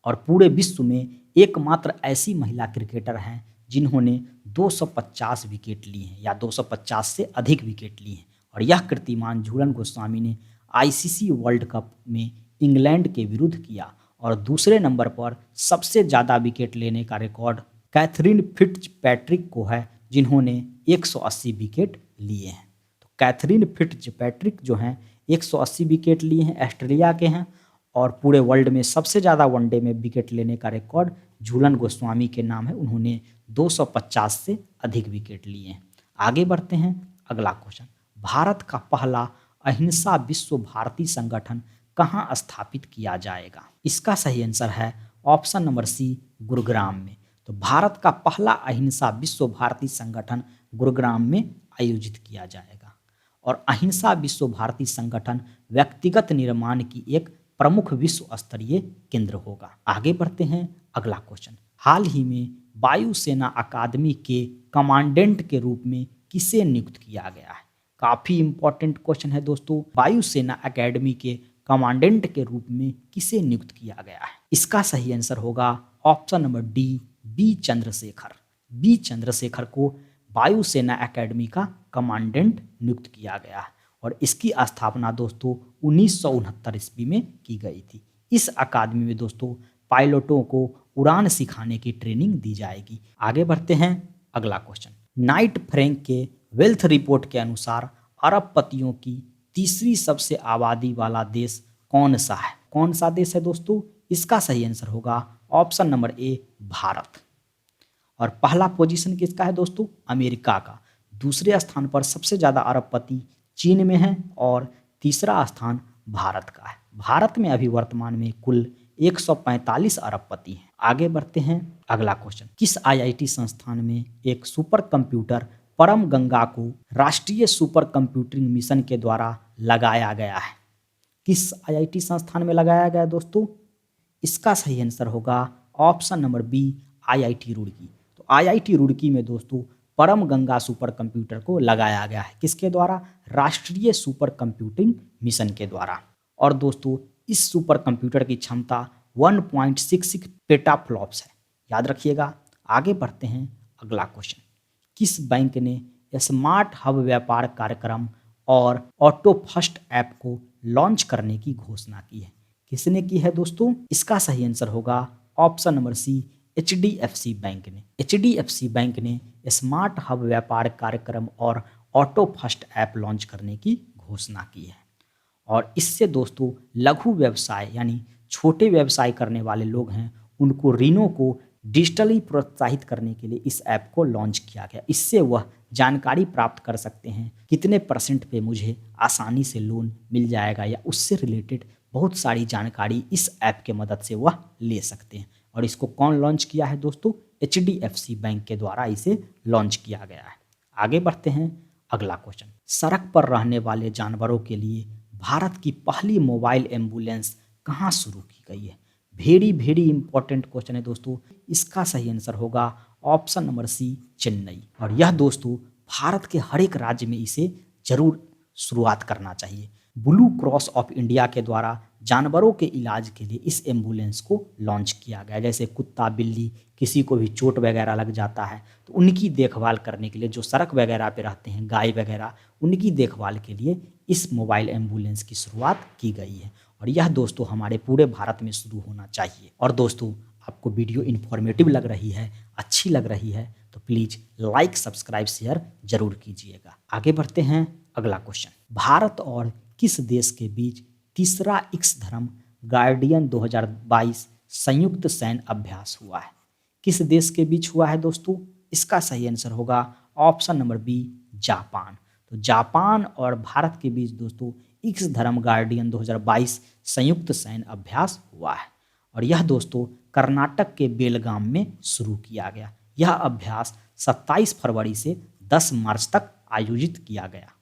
और पूरे विश्व में एकमात्र ऐसी महिला क्रिकेटर हैं जिन्होंने 250 विकेट लिए हैं या 250 से अधिक विकेट लिए हैं। और यह कीर्तिमान झूलन गोस्वामी ने आईसीसी वर्ल्ड कप में इंग्लैंड के विरुद्ध किया। और दूसरे नंबर पर सबसे ज़्यादा विकेट लेने का रिकॉर्ड कैथरीन फिट्जपैट्रिक को है, जिन्होंने 180 विकेट लिए हैं। तो कैथरीन फिट्जपैट्रिक जो हैं 180 विकेट लिए हैं, ऑस्ट्रेलिया के हैं। और पूरे वर्ल्ड में सबसे ज़्यादा वनडे में विकेट लेने का रिकॉर्ड झूलन गोस्वामी के नाम है, उन्होंने 250 से अधिक विकेट लिए हैं। आगे बढ़ते हैं, अगला क्वेश्चन। भारत का पहला अहिंसा विश्व भारती संगठन कहाँ स्थापित किया जाएगा? इसका सही आंसर है ऑप्शन नंबर सी, गुरुग्राम में। तो भारत का पहला अहिंसा विश्व भारती संगठन गुरुग्राम में आयोजित किया जाएगा। और अहिंसा विश्व भारती संगठन व्यक्तिगत निर्माण की एक प्रमुख विश्व स्तरीय केंद्र होगा। आगे बढ़ते हैं, अगला क्वेश्चन। हाल ही में वायुसेना अकादमी के कमांडेंट के रूप में किसे नियुक्त किया गया है? काफी इंपॉर्टेंट क्वेश्चन है दोस्तों। वायुसेना अकेडमी के कमांडेंट के रूप में किसे नियुक्त किया गया है? इसका सही आंसर होगा option number D, B Chandrashekhar. B Chandrashekhar को वायुसेना अकेडमी का कमांडेंट नियुक्त किया गया है। और इसकी स्थापना दोस्तों 1969 ईस्वी में की गई थी। इस अकादमी में दोस्तों पायलटों को उड़ान सिखाने की ट्रेनिंग दी जाएगी। आगे बढ़ते हैं, अगला क्वेश्चन। नाइट फ्रैंक के वेल्थ रिपोर्ट के अनुसार अरबपतियों की तीसरी सबसे आबादी वाला देश कौन सा है? कौन सा देश है दोस्तों? इसका सही आंसर होगा ऑप्शन नंबर ए, भारत। और पहला पोजीशन किसका है दोस्तों? अमेरिका का। दूसरे स्थान पर सबसे ज़्यादा अरबपति चीन में है और तीसरा स्थान भारत का है। भारत में अभी वर्तमान में कुल 145 अरबपति हैं। आगे बढ़ते हैं, अगला क्वेश्चन। किस आईआईटी संस्थान में एक सुपर कंप्यूटर परम गंगा को राष्ट्रीय सुपर कंप्यूटिंग मिशन के द्वारा लगाया गया है? किस आईआईटी संस्थान में लगाया गया दोस्तों? इसका सही आंसर होगा option number B, IIT Roorkee. तो आईआईटी रुड़की में दोस्तों परम गंगा सुपर कंप्यूटर को लगाया गया है। किसके द्वारा? राष्ट्रीय सुपर कंप्यूटिंग मिशन के द्वारा। और दोस्तों इस सुपर कंप्यूटर की क्षमता 1.66 पेटाफ्लॉप्स है, याद रखिएगा। आगे बढ़ते हैं, अगला क्वेश्चन। किस बैंक ने स्मार्ट हब व्यापार कार्यक्रम और ऑटो फर्स्ट ऐप को लॉन्च करने की घोषणा की है? किसने की है दोस्तों? इसका सही आंसर होगा option number C, HDFC bank ने। एचडीएफसी बैंक ने स्मार्ट हब व्यापार कार्यक्रम और ऑटो फर्स्ट ऐप लॉन्च करने की घोषणा की है। और इससे दोस्तों लघु व्यवसाय यानी छोटे व्यवसाय करने वाले लोग हैं, उनको ऋणों को डिजिटली प्रोत्साहित करने के लिए इस ऐप को लॉन्च किया गया। इससे वह जानकारी प्राप्त कर सकते हैं कितने परसेंट पे मुझे आसानी से लोन मिल जाएगा, या उससे रिलेटेड बहुत सारी जानकारी इस ऐप के मदद से वह ले सकते हैं। और इसको कौन लॉन्च किया है दोस्तों? एचडीएफसी बैंक के द्वारा इसे लॉन्च किया गया है। आगे बढ़ते हैं, अगला क्वेश्चन। सड़क पर रहने वाले जानवरों के लिए भारत की पहली मोबाइल एम्बुलेंस कहाँ शुरू की गई है? वेरी इंपॉर्टेंट क्वेश्चन है दोस्तों। इसका सही आंसर होगा ऑप्शन नंबर सी, चेन्नई। और यह दोस्तों भारत के हर एक राज्य में इसे जरूर शुरुआत करना चाहिए। ब्लू क्रॉस ऑफ इंडिया के द्वारा जानवरों के इलाज के लिए इस एम्बुलेंस को लॉन्च किया गया। जैसे कुत्ता बिल्ली किसी को भी चोट वगैरह लग जाता है तो उनकी देखभाल करने के लिए, जो सड़क वगैरह पे रहते हैं गाय वगैरह, उनकी देखभाल के लिए इस मोबाइल एम्बुलेंस की शुरुआत की गई है। और यह दोस्तों हमारे पूरे भारत में शुरू होना चाहिए। और दोस्तों आपको वीडियो इन्फॉर्मेटिव लग रही है, अच्छी लग रही है, तो प्लीज़ लाइक सब्सक्राइब शेयर जरूर कीजिएगा। आगे बढ़ते हैं, अगला क्वेश्चन। भारत और किस देश के बीच तीसरा एक्स धर्म गार्डियन 2022 संयुक्त सैन्य अभ्यास हुआ है? किस देश के बीच हुआ है दोस्तों? इसका सही आंसर होगा ऑप्शन नंबर बी, जापान। तो जापान और भारत के बीच दोस्तों एक्स धर्म गार्डियन 2022 संयुक्त सैन्य अभ्यास हुआ है। और यह दोस्तों कर्नाटक के बेलगाम में शुरू किया गया। यह अभ्यास 27 फरवरी से 10 मार्च तक आयोजित किया गया,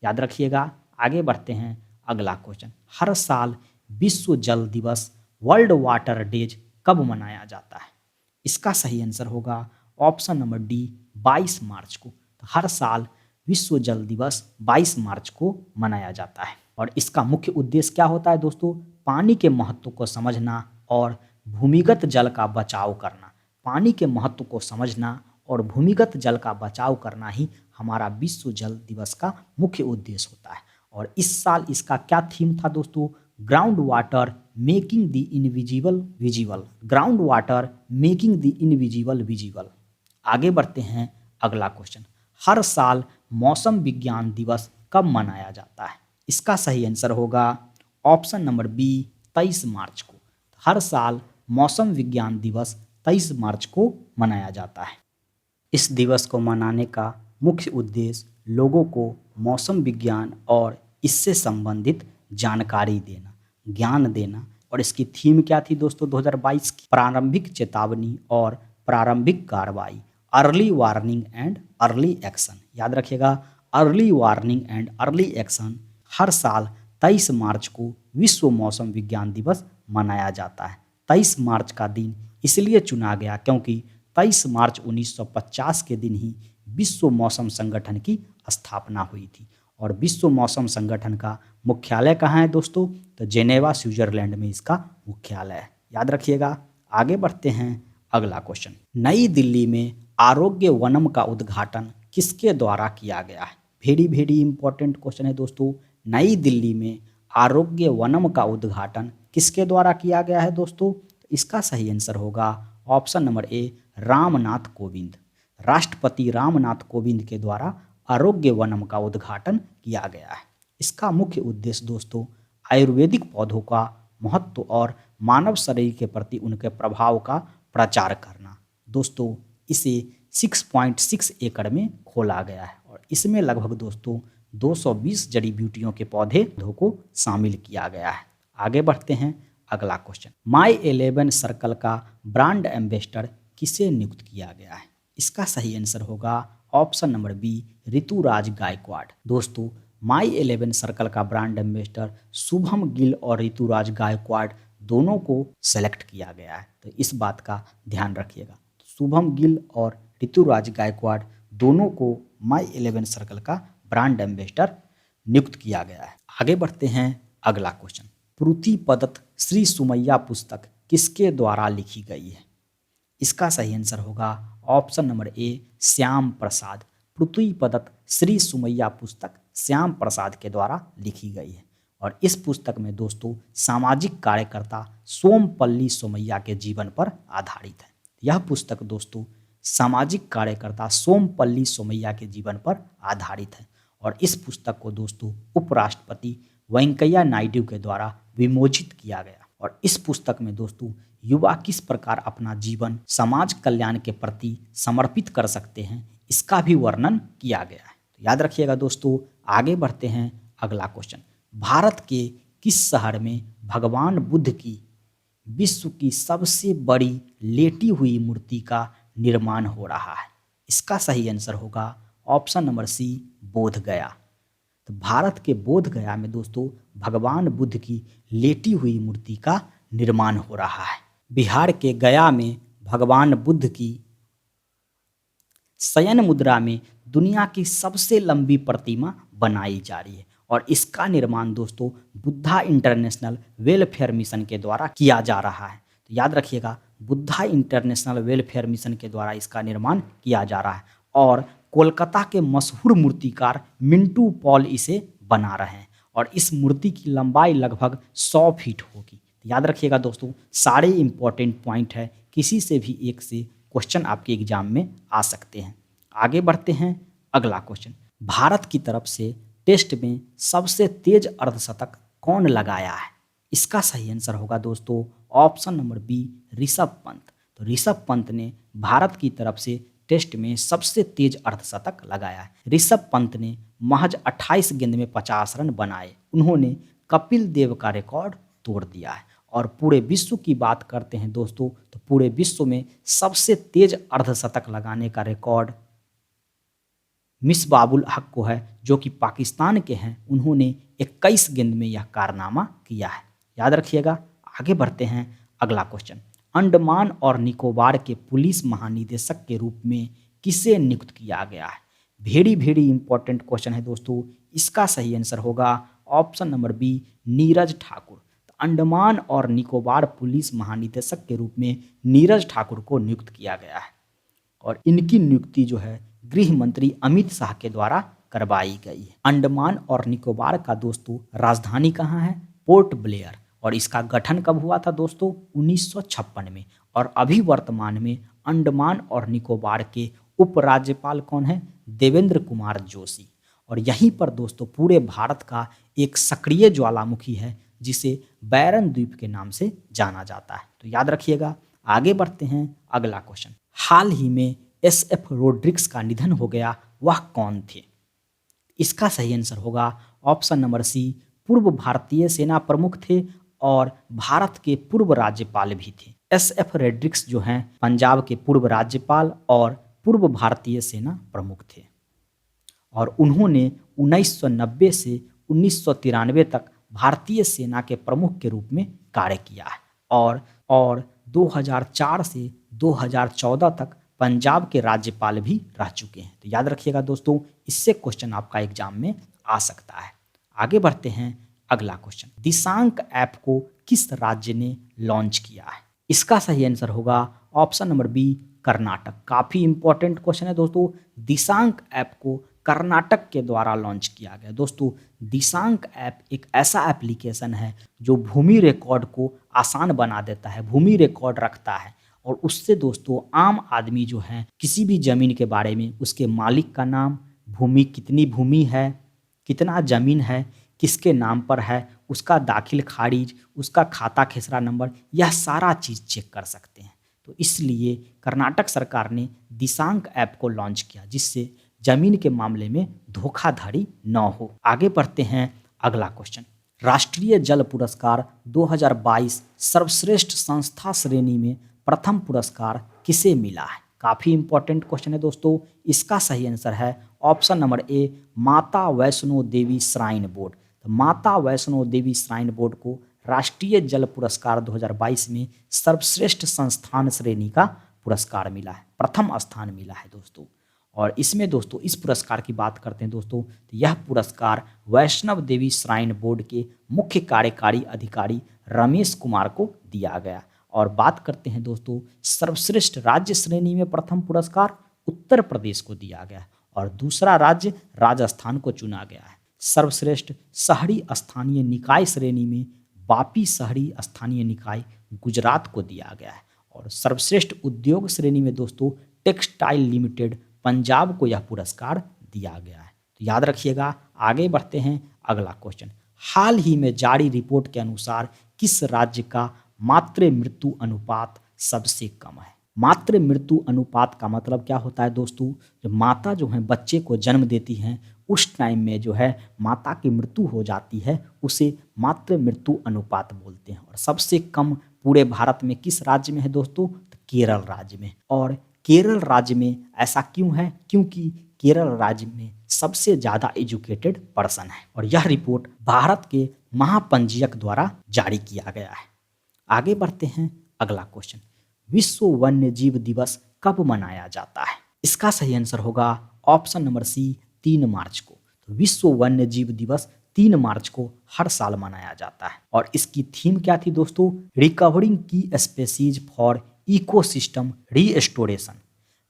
याद रखिएगा। आगे बढ़ते हैं, अगला क्वेश्चन। हर साल विश्व जल दिवस वर्ल्ड वाटर डेज कब मनाया जाता है? इसका सही आंसर होगा ऑप्शन नंबर डी 22 मार्च को। तो हर साल विश्व जल दिवस 22 मार्च को मनाया जाता है और इसका मुख्य उद्देश्य क्या होता है दोस्तों? पानी के महत्व को समझना और भूमिगत जल का बचाव करना। पानी के महत्व को समझना और भूमिगत जल का बचाव करना ही हमारा विश्व जल दिवस का मुख्य उद्देश्य होता है। और इस साल इसका क्या थीम था दोस्तों? Ground water making the invisible visible. Ground water making the invisible visible. आगे बढ़ते हैं, अगला क्वेश्चन। हर साल मौसम विज्ञान दिवस कब मनाया जाता है? इसका सही आंसर होगा ऑप्शन नंबर बी 23 मार्च को। हर साल मौसम विज्ञान दिवस 23 मार्च को मनाया जाता है। इस दिवस को मनाने का मुख्य उद्देश्य लोगों को मौसम विज्ञान और इससे संबंधित जानकारी देना, ज्ञान देना। और इसकी थीम क्या थी दोस्तों 2022 की? प्रारंभिक चेतावनी और प्रारंभिक कार्रवाई, early warning and early action. याद रखिएगा, early warning and early action. हर साल 23 मार्च को विश्व मौसम विज्ञान दिवस मनाया जाता है। 23 मार्च का दिन इसलिए चुना गया क्योंकि 23 मार्च 1950 के दिन ही विश्व मौसम संगठन की स्थापना हुई थी। और विश्व मौसम संगठन का मुख्यालय कहाँ है दोस्तों? तो जेनेवा स्विट्जरलैंड में इसका मुख्यालय है। याद रखिएगा। आगे बढ़ते हैं, अगला क्वेश्चन। नई दिल्ली में आरोग्य वनम का उद्घाटन किसके द्वारा किया गया है? वेरी वेरी इंपॉर्टेंट क्वेश्चन है दोस्तों। नई दिल्ली में आरोग्य वनम का उद्घाटन किसके द्वारा किया गया है दोस्तों? इसका सही आंसर होगा ऑप्शन नंबर ए रामनाथ कोविंद। राष्ट्रपति रामनाथ कोविंद के द्वारा आरोग्य वनम का उद्घाटन किया गया है। इसका मुख्य उद्देश्य दोस्तों आयुर्वेदिक पौधों का महत्व और मानव शरीर के प्रति उनके प्रभाव का प्रचार करना। दोस्तों इसे 6.6 एकड़ में खोला गया है और इसमें लगभग दोस्तों 220 जड़ी बूटियों के पौधे को शामिल किया गया है। आगे बढ़ते हैं, अगला क्वेश्चन। माई 11 सर्कल का ब्रांड एम्बेसडर किसे नियुक्त किया गया है? इसका सही आंसर होगा option number B Ruturaj Gaikwad. दोस्तों माई 11 सर्कल का ब्रांड एम्बेसडर शुभम गिल और ऋतुराज गायकवाड़ दोनों को सेलेक्ट किया गया है। तो इस बात का ध्यान रखिएगा। शुभम गिल और ऋतुराज गायकवाड़ दोनों को माई 11 सर्कल का ब्रांड एम्बेसडर नियुक्त किया गया है। आगे बढ़ते हैं, अगला क्वेश्चन। पृथ्वी प्रदत्त श्री सुमैया पुस्तक किसके द्वारा लिखी गई है? इसका सही आंसर होगा ऑप्शन नंबर ए श्याम प्रसाद। पृथ्वी प्रदत्त श्री सुमैया पुस्तक श्याम प्रसाद के द्वारा लिखी गई है और इस पुस्तक में दोस्तों सामाजिक कार्यकर्ता सोमपल्ली सोमैया के जीवन पर आधारित है। यह पुस्तक दोस्तों सामाजिक कार्यकर्ता सोमपल्ली सोमैया के जीवन पर आधारित है और इस पुस्तक को दोस्तों उपराष्ट्रपति वेंकैया नायडू के द्वारा विमोचित किया गया। और इस पुस्तक में दोस्तों युवा किस प्रकार अपना जीवन समाज कल्याण के प्रति समर्पित कर सकते हैं, इसका भी वर्णन किया गया है। तो याद रखिएगा दोस्तों। आगे बढ़ते हैं, अगला क्वेश्चन। भारत के किस शहर में भगवान बुद्ध की विश्व की सबसे बड़ी लेटी हुई मूर्ति का निर्माण हो रहा है? इसका सही आंसर होगा ऑप्शन नंबर सी बोध गया। तो भारत के बोध गया में दोस्तों भगवान बुद्ध की लेटी हुई मूर्ति का निर्माण हो रहा है। बिहार के गया में भगवान बुद्ध की शयन मुद्रा में दुनिया की सबसे लंबी प्रतिमा बनाई जा रही है और इसका निर्माण दोस्तों बुद्धा इंटरनेशनल वेलफेयर मिशन के द्वारा किया जा रहा है। तो याद रखिएगा, बुद्धा इंटरनेशनल वेलफेयर मिशन के द्वारा इसका निर्माण किया जा रहा है और कोलकाता के मशहूर मूर्तिकार मिंटू पॉल इसे बना रहे हैं और इस मूर्ति की लंबाई लगभग 100 फीट होगी। याद रखिएगा दोस्तों, सारे इंपॉर्टेंट पॉइंट है, किसी से भी एक से क्वेश्चन आपके एग्जाम में आ सकते हैं। आगे बढ़ते हैं, अगला क्वेश्चन। भारत की तरफ से टेस्ट में सबसे तेज अर्धशतक कौन लगाया है? इसका सही आंसर होगा दोस्तों option number B Rishabh Pant. तो ऋषभ पंत ने भारत की तरफ से टेस्ट में सबसे तेज अर्धशतक लगाया है। ऋषभ पंत ने महज 28 गेंद में 50 रन बनाए। उन्होंने कपिल देव का रिकॉर्ड तोड़ दिया है। और पूरे विश्व की बात करते हैं दोस्तों, तो पूरे विश्व में सबसे तेज अर्धशतक लगाने का रिकॉर्ड मिसबाबुल हक को है, जो कि पाकिस्तान के हैं। उन्होंने 21 गेंद में यह कारनामा किया है। याद रखिएगा। आगे बढ़ते हैं, अगला क्वेश्चन। अंडमान और निकोबार के पुलिस महानिदेशक के रूप में किसे नियुक्त किया गया है? वेरी वेरी इंपॉर्टेंट क्वेश्चन है दोस्तों। इसका सही आंसर होगा option number B, Neeraj Thakur. तो अंडमान और निकोबार पुलिस महानिदेशक के रूप में नीरज ठाकुर को नियुक्त किया गया है और इनकी नियुक्ति जो है गृह मंत्री अमित शाह के द्वारा करवाई गई है। अंडमान और निकोबार का दोस्तों राजधानी कहाँ है? Port Blair. और इसका गठन कब हुआ था दोस्तों? 1956 में। और अभी वर्तमान में अंडमान और निकोबार के उपराज्यपाल कौन है? देवेंद्र कुमार जोशी। और यहीं पर दोस्तों पूरे भारत का एक सक्रिय ज्वालामुखी है जिसे बैरन द्वीप के नाम से जाना जाता है। तो याद रखिएगा। आगे बढ़ते हैं, अगला क्वेश्चन। हाल ही में एस.एफ. रोड्रिक्स का निधन हो गया, वह कौन थे? इसका सही आंसर होगा ऑप्शन नंबर सी, पूर्व भारतीय सेना प्रमुख थे और भारत के पूर्व राज्यपाल भी थे। एस.एफ. रोड्रिक्स जो हैं पंजाब के पूर्व राज्यपाल और पूर्व भारतीय सेना प्रमुख थे और उन्होंने 1990 से 1993 तक भारतीय सेना के प्रमुख के रूप में कार्य किया है और 2004 से 2014 तक पंजाब के राज्यपाल भी रह चुके हैं। तो याद रखिएगा दोस्तों, इससे क्वेश्चन आपका एग्जाम में आ सकता है। आगे बढ़ते हैं, अगला क्वेश्चन। दिशांक ऐप को किस राज्य ने लॉन्च किया है? इसका सही आंसर होगा ऑप्शन नंबर बी, कर्नाटक। काफी इंपॉर्टेंट क्वेश्चन है दोस्तों। दिशांक ऐप को कर्नाटक के द्वारा लॉन्च किया गया। दोस्तों दिशांक ऐप एक ऐसा एप्लीकेशन है जो भूमि रिकॉर्ड को आसान बना देता है, भूमि रिकॉर्ड रखता है और उससे दोस्तों आम आदमी जो है किसी भी जमीन के बारे में, उसके मालिक का नाम, भूमि कितनी भूमि है, कितना जमीन है, किसके नाम पर है, उसका दाखिल खारिज, उसका खाता खेसरा नंबर, यह सारा चीज़ चेक कर सकते हैं। तो इसलिए कर्नाटक सरकार ने दिशांक ऐप को लॉन्च किया जिससे जमीन के मामले में धोखाधड़ी न हो। आगे बढ़ते हैं, अगला क्वेश्चन। राष्ट्रीय जल पुरस्कार 2022 सर्वश्रेष्ठ संस्था श्रेणी में प्रथम पुरस्कार किसे मिला है? काफ़ी इंपॉर्टेंट क्वेश्चन है दोस्तों। इसका सही आंसर है ऑप्शन नंबर ए, माता वैष्णो देवी श्राइन बोर्ड। तो माता वैष्णो देवी श्राइन बोर्ड को राष्ट्रीय जल पुरस्कार 2022 में सर्वश्रेष्ठ संस्थान श्रेणी का पुरस्कार मिला है, प्रथम स्थान मिला है दोस्तों। और इसमें दोस्तों इस पुरस्कार की बात करते हैं दोस्तों, तो यह पुरस्कार वैष्णव देवी श्राइन बोर्ड के मुख्य कार्यकारी अधिकारी रमेश कुमार को दिया गया। और बात करते हैं दोस्तों सर्वश्रेष्ठ राज्य श्रेणी में प्रथम पुरस्कार उत्तर प्रदेश को दिया गया और दूसरा राज्य राजस्थान को चुना गया है। सर्वश्रेष्ठ शहरी स्थानीय निकाय श्रेणी में वापी शहरी स्थानीय निकाय गुजरात को दिया गया है और सर्वश्रेष्ठ उद्योग श्रेणी में दोस्तों टेक्सटाइल लिमिटेड पंजाब को यह पुरस्कार दिया गया है। तो याद रखिएगा। आगे बढ़ते हैं, अगला क्वेश्चन। हाल ही में जारी रिपोर्ट के अनुसार किस राज्य का मातृ मृत्यु अनुपात सबसे कम है? मातृ मृत्यु अनुपात का मतलब क्या होता है दोस्तों? जब माता जो है बच्चे को जन्म देती हैं उस टाइम में जो है माता की मृत्यु हो जाती है, उसे मातृ मृत्यु अनुपात बोलते हैं। और सबसे कम पूरे भारत में किस राज्य में है दोस्तों? तो केरल राज्य में। और केरल राज्य में ऐसा क्यों है? क्योंकि केरल राज्य में सबसे ज़्यादा एजुकेटेड पर्सन है और यह रिपोर्ट भारत के महापंजीयक द्वारा जारी किया गया है। आगे बढ़ते हैं, अगला क्वेश्चन। विश्व वन्य जीव दिवस कब मनाया जाता है? इसका सही आंसर होगा ऑप्शन नंबर सी, 3 मार्च को। तो विश्व वन्य जीव दिवस 3 मार्च को हर साल मनाया जाता है और इसकी थीम क्या थी दोस्तों? रिकवरिंग की species for ecosystem restoration.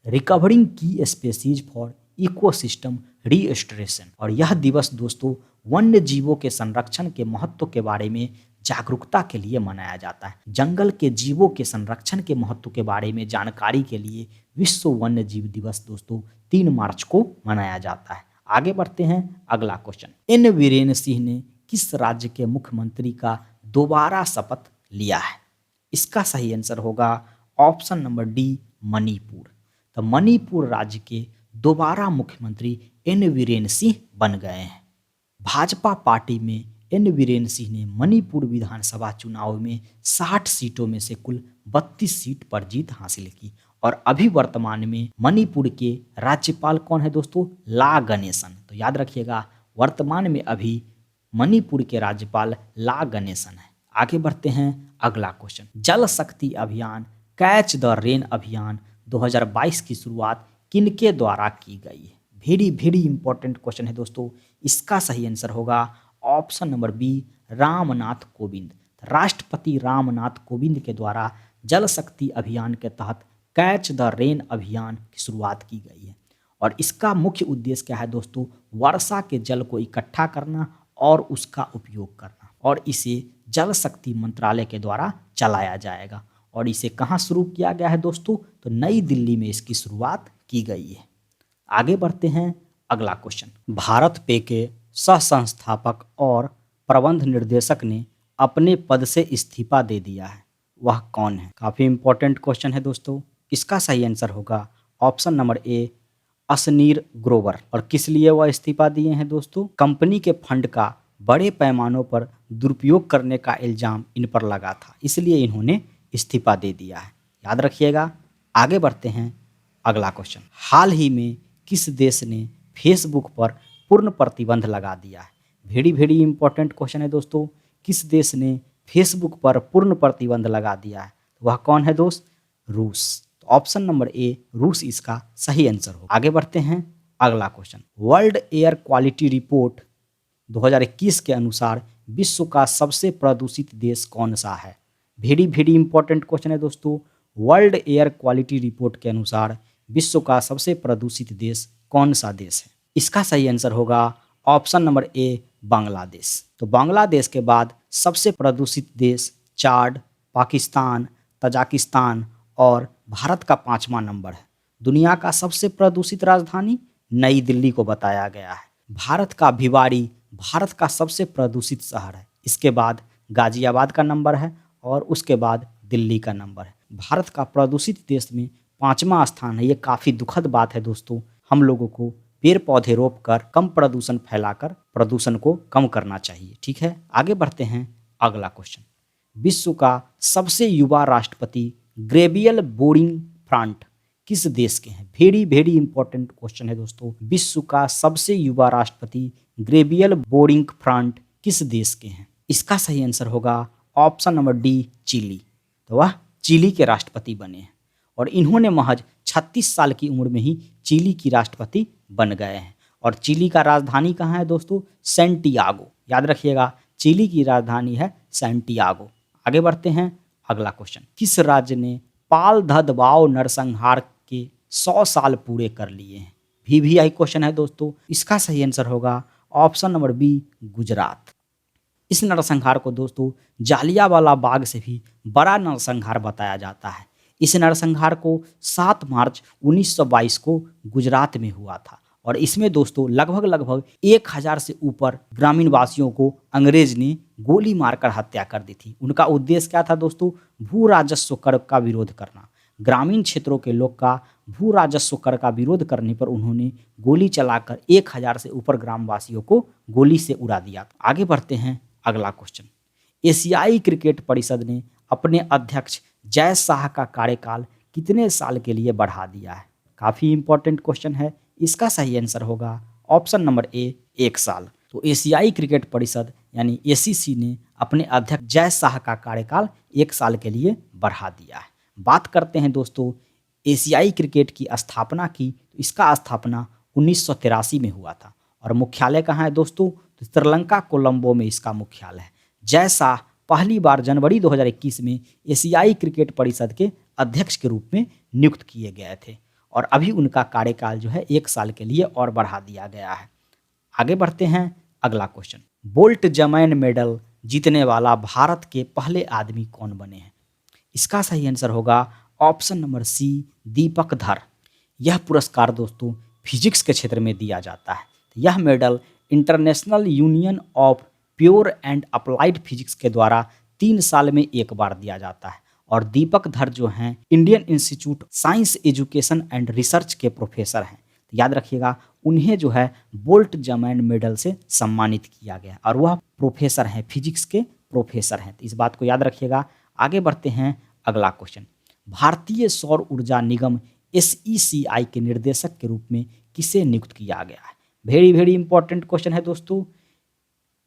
Recovering की स्पेसीज फॉर इकोसिस्टम रीस्टोरेशन। और यह दिवस दोस्तों वन्य जीवों के संरक्षण के महत्व के बारे में जागरूकता के लिए मनाया जाता है। जंगल के जीवों के संरक्षण के महत्व के बारे में जानकारी के लिए विश्व वन्य जीव दिवस दोस्तों 3 मार्च को मनाया जाता है। आगे बढ़ते हैं, अगला क्वेश्चन। एन वीरेन सिंह ने किस राज्य के मुख्यमंत्री का दोबारा शपथ लिया है? इसका सही आंसर होगा ऑप्शन नंबर डी, मणिपुर। तो मणिपुर राज्य के दोबारा मुख्यमंत्री एन वीरेन सिंह बन गए हैं। भाजपा पार्टी में एन वीरेन सिंह ने मणिपुर विधानसभा चुनाव में 60 सीटों में से कुल 32 सीट पर जीत हासिल की और अभी वर्तमान में मणिपुर के राज्यपाल कौन है दोस्तों? ला गणेशन। तो याद रखिएगा वर्तमान में अभी मणिपुर के राज्यपाल ला गणेशन है। आगे बढ़ते हैं अगला क्वेश्चन। जल शक्ति अभियान कैच द रेन अभियान 2022 की शुरुआत किनके द्वारा की गई है? वेरी वेरी इंपॉर्टेंट क्वेश्चन है दोस्तों। इसका सही आंसर होगा option number B, Ramnath Kovind. राष्ट्रपति रामनाथ कोविंद के द्वारा जल शक्ति अभियान के तहत कैच द रेन अभियान की शुरुआत की गई है। और इसका मुख्य उद्देश्य क्या है दोस्तों? वर्षा के जल को इकट्ठा करना और उसका उपयोग करना, और इसे जल शक्ति मंत्रालय के द्वारा चलाया जाएगा। और इसे कहाँ शुरू किया गया है दोस्तों? तो नई दिल्ली में इसकी शुरुआत की गई है। आगे बढ़ते हैं अगला क्वेश्चन। भारत पे के सह संस्थापक और प्रबंध निर्देशक ने अपने पद से इस्तीफा दे दिया है, वह कौन है? काफ़ी इंपॉर्टेंट क्वेश्चन है दोस्तों। इसका सही आंसर होगा ऑप्शन नंबर ए, असनीर ग्रोवर। और किस लिए वह इस्तीफा दिए हैं दोस्तों? कंपनी के फंड का बड़े पैमानों पर दुरुपयोग करने का इल्जाम इन पर लगा था, इसलिए इन्होंने इस्तीफा दे दिया है, याद रखिएगा। आगे बढ़ते हैं अगला क्वेश्चन। हाल ही में किस देश ने फेसबुक पर पूर्ण प्रतिबंध लगा दिया है? वेरी वेरी इंपॉर्टेंट क्वेश्चन है दोस्तों। किस देश ने फेसबुक पर पूर्ण प्रतिबंध लगा दिया है? वह कौन है दोस्त? रूस। तो ऑप्शन नंबर ए, रूस इसका सही आंसर हो। आगे बढ़ते हैं अगला question. World air quality report 2021 के अनुसार विश्व का सबसे प्रदूषित देश कौन सा है? वेरी वेरी इंपॉर्टेंट क्वेश्चन है दोस्तों। वर्ल्ड एयर क्वालिटी रिपोर्ट के अनुसार विश्व का सबसे प्रदूषित देश कौन सा देश है? इसका सही आंसर होगा ऑप्शन नंबर ए, बांग्लादेश। तो बांग्लादेश के बाद सबसे प्रदूषित देश चाड, पाकिस्तान, तजाकिस्तान और भारत का 5वां नंबर है। दुनिया का सबसे प्रदूषित राजधानी नई दिल्ली को बताया गया है। भारत का भिवाड़ी भारत का सबसे प्रदूषित शहर है। इसके बाद गाजियाबाद का नंबर है और उसके बाद दिल्ली का नंबर है। भारत का प्रदूषित देश में 5वां स्थान है। ये काफ़ी दुखद बात है दोस्तों। हम लोगों को पेड़ पौधे रोपकर कम प्रदूषण फैलाकर प्रदूषण को कम करना चाहिए, ठीक है। आगे बढ़ते हैं अगला क्वेश्चन। विश्व का सबसे युवा राष्ट्रपति ग्रेबियल बोरिंग फ्रांट किस देश के हैं? वेरी वेरी इंपॉर्टेंट क्वेश्चन है दोस्तों। विश्व का सबसे युवा राष्ट्रपति ग्रेबियल बोरिंग फ्रांट किस देश के हैं? इसका सही आंसर होगा ऑप्शन नंबर डी, चिली। तो वह चिली के राष्ट्रपति बने हैं और इन्होंने महज 36 साल की उम्र में ही चिली की राष्ट्रपति बन गए हैं। और चिली का राजधानी कहाँ है दोस्तों? सैंटियागो। याद रखिएगा, चिली की राजधानी है सैंटियागो। आगे बढ़ते हैं अगला क्वेश्चन। किस राज्य ने पाल धदवाओ नरसंहार के 100 साल पूरे कर लिए हैं? VVI क्वेश्चन है दोस्तों। इसका सही आंसर होगा ऑप्शन नंबर बी, गुजरात। इस नरसंहार को दोस्तों जालियांवाला बाग से भी बड़ा नरसंहार बताया जाता है। इस नरसंहार को 7 मार्च 1922 को गुजरात में हुआ था और इसमें दोस्तों लगभग 1000 से ऊपर ग्रामीण वासियों को अंग्रेज ने गोली मारकर हत्या कर दी थी। उनका उद्देश्य क्या था दोस्तों? भू राजस्व कर का विरोध करना। ग्रामीण क्षेत्रों के लोग का भू राजस्व कर का विरोध करने पर उन्होंने गोली चलाकर 1000 से ऊपर ग्रामवासियों को गोली से उड़ा दिया। आगे बढ़ते हैं अगला क्वेश्चन। एशियाई क्रिकेट परिषद ने अपने अध्यक्ष जय शाह का कार्यकाल कितने साल के लिए बढ़ा दिया है? काफ़ी इंपॉर्टेंट क्वेश्चन है। इसका सही आंसर होगा ऑप्शन नंबर ए, 1 साल। तो एशियाई क्रिकेट परिषद यानी ACC ने अपने अध्यक्ष जय शाह का कार्यकाल 1 साल के लिए बढ़ा दिया है। बात करते हैं दोस्तों एशियाई क्रिकेट की स्थापना की, तो इसका स्थापना 1983 में हुआ था और मुख्यालय कहाँ है दोस्तों? तो श्रीलंका कोलंबो में इसका मुख्यालय है। जय शाह पहली बार जनवरी 2021 में एशियाई क्रिकेट परिषद के अध्यक्ष के रूप में नियुक्त किए गए थे और अभी उनका कार्यकाल जो है 1 साल के लिए और बढ़ा दिया गया है। आगे बढ़ते हैं अगला क्वेश्चन। बोल्ट जमैन मेडल जीतने वाला भारत के पहले आदमी कौन बने हैं? इसका सही आंसर होगा ऑप्शन नंबर सी, दीपक धर। यह पुरस्कार दोस्तों फिजिक्स के क्षेत्र में दिया जाता है। यह medal international union of pure and applied physics के द्वारा 3 साल में एक बार दिया जाता है और दीपक धर जो हैं Indian institute science education and research के प्रोफेसर हैं। तो याद रखिएगा उन्हें जो है बोल्ट जमैन मेडल से सम्मानित किया गया और वह प्रोफेसर हैं, फिजिक्स के प्रोफेसर हैं। तो इस बात को याद रखिएगा। आगे बढ़ते हैं अगला क्वेश्चन। भारतीय सौर ऊर्जा निगम SECI के निर्देशक के रूप में किसे नियुक्त किया गया है? वेरी वेरी इंपॉर्टेंट क्वेश्चन है दोस्तों।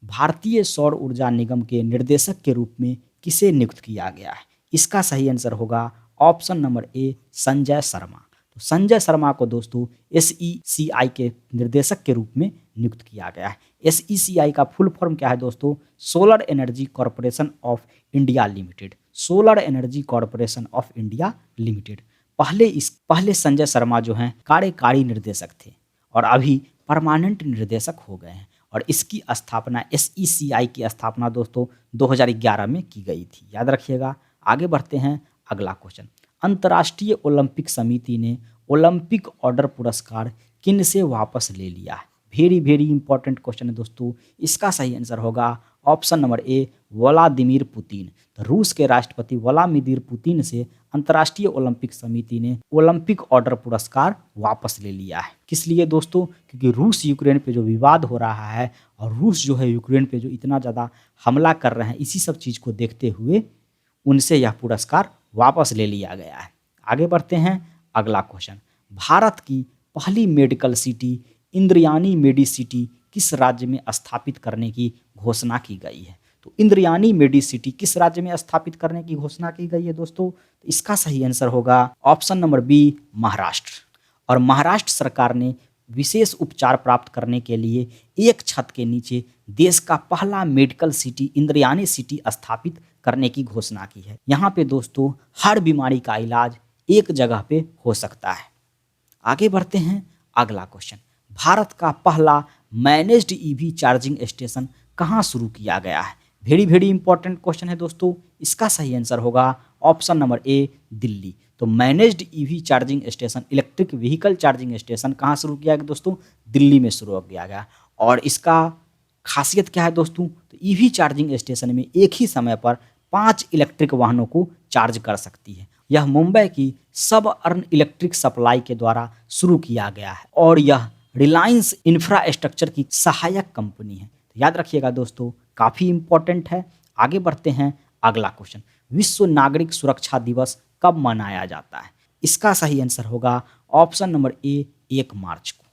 भारतीय सौर ऊर्जा निगम के निर्देशक के रूप में किसे नियुक्त किया गया है? इसका सही आंसर होगा ऑप्शन नंबर ए, संजय शर्मा। तो संजय शर्मा को दोस्तों SECI के निर्देशक के रूप में नियुक्त किया गया है। SECI का फुल फॉर्म क्या है दोस्तों? Solar energy corporation of India limited. Solar energy corporation of India limited. पहले संजय शर्मा जो हैं कार्यकारी निर्देशक थे और अभी परमानेंट निर्देशक हो गए हैं। और इसकी स्थापना SECI की स्थापना दोस्तों 2011 में की गई थी, याद रखिएगा। आगे बढ़ते हैं, अगला क्वेश्चन। अंतर्राष्ट्रीय ओलंपिक समिति ने ओलंपिक ऑर्डर पुरस्कार किन से वापस ले लिया है? वेरी वेरी इंपॉर्टेंट क्वेश्चन है दोस्तों। इसका सही आंसर होगा ऑप्शन नंबर ए, व्लादिमीर पुतिन। तो रूस के राष्ट्रपति व्लादिमीर पुतिन से अंतर्राष्ट्रीय ओलंपिक समिति ने ओलंपिक ऑर्डर पुरस्कार वापस ले लिया है। किस लिए दोस्तों? क्योंकि रूस यूक्रेन पे जो विवाद हो रहा है और रूस जो है यूक्रेन पे जो इतना ज़्यादा हमला कर रहे हैं, इसी सब चीज़ को देखते हुए उनसे यह पुरस्कार वापस ले लिया गया है। आगे बढ़ते हैं, अगला क्वेश्चन। भारत की पहली मेडिकल सिटी इंद्रयानी मेडिसिटी किस राज्य में स्थापित करने की घोषणा की गई है? तो इंद्रयानी मेडिसिटी किस राज्य में स्थापित करने की घोषणा की गई है दोस्तों? तो इसका सही आंसर होगा ऑप्शन नंबर बी, महाराष्ट्र। और महाराष्ट्र सरकार ने विशेष उपचार प्राप्त करने के लिए एक छत के नीचे देश का पहला मेडिकल सिटी इंद्रयानी सिटी स्थापित करने की घोषणा की है। यहाँ पे दोस्तों हर बीमारी का इलाज एक जगह पे हो सकता है। आगे बढ़ते हैं, अगला क्वेश्चन। भारत का पहला मैनेज्ड EV चार्जिंग स्टेशन कहाँ शुरू किया गया है? वेरी वेरी इंपॉर्टेंट क्वेश्चन है दोस्तों। इसका सही आंसर होगा ऑप्शन नंबर ए, दिल्ली। तो managed EV charging station, electric vehicle charging station कहाँ शुरू किया गया दोस्तों? दिल्ली में शुरू किया गया। और इसका खासियत क्या है दोस्तों? तो EV चार्जिंग स्टेशन में एक ही समय पर 5 इलेक्ट्रिक वाहनों को चार्ज कर सकती है। यह मुंबई की सब अर्न इलेक्ट्रिक सप्लाई के द्वारा शुरू किया गया है और यह रिलायंस इंफ्रास्ट्रक्चर की सहायक कंपनी है। तो याद रखिएगा दोस्तों, काफ़ी इंपॉर्टेंट है। आगे बढ़ते हैं, अगला क्वेश्चन। विश्व नागरिक सुरक्षा दिवस कब मनाया जाता है? इसका सही आंसर होगा ऑप्शन नंबर ए, 1 मार्च को।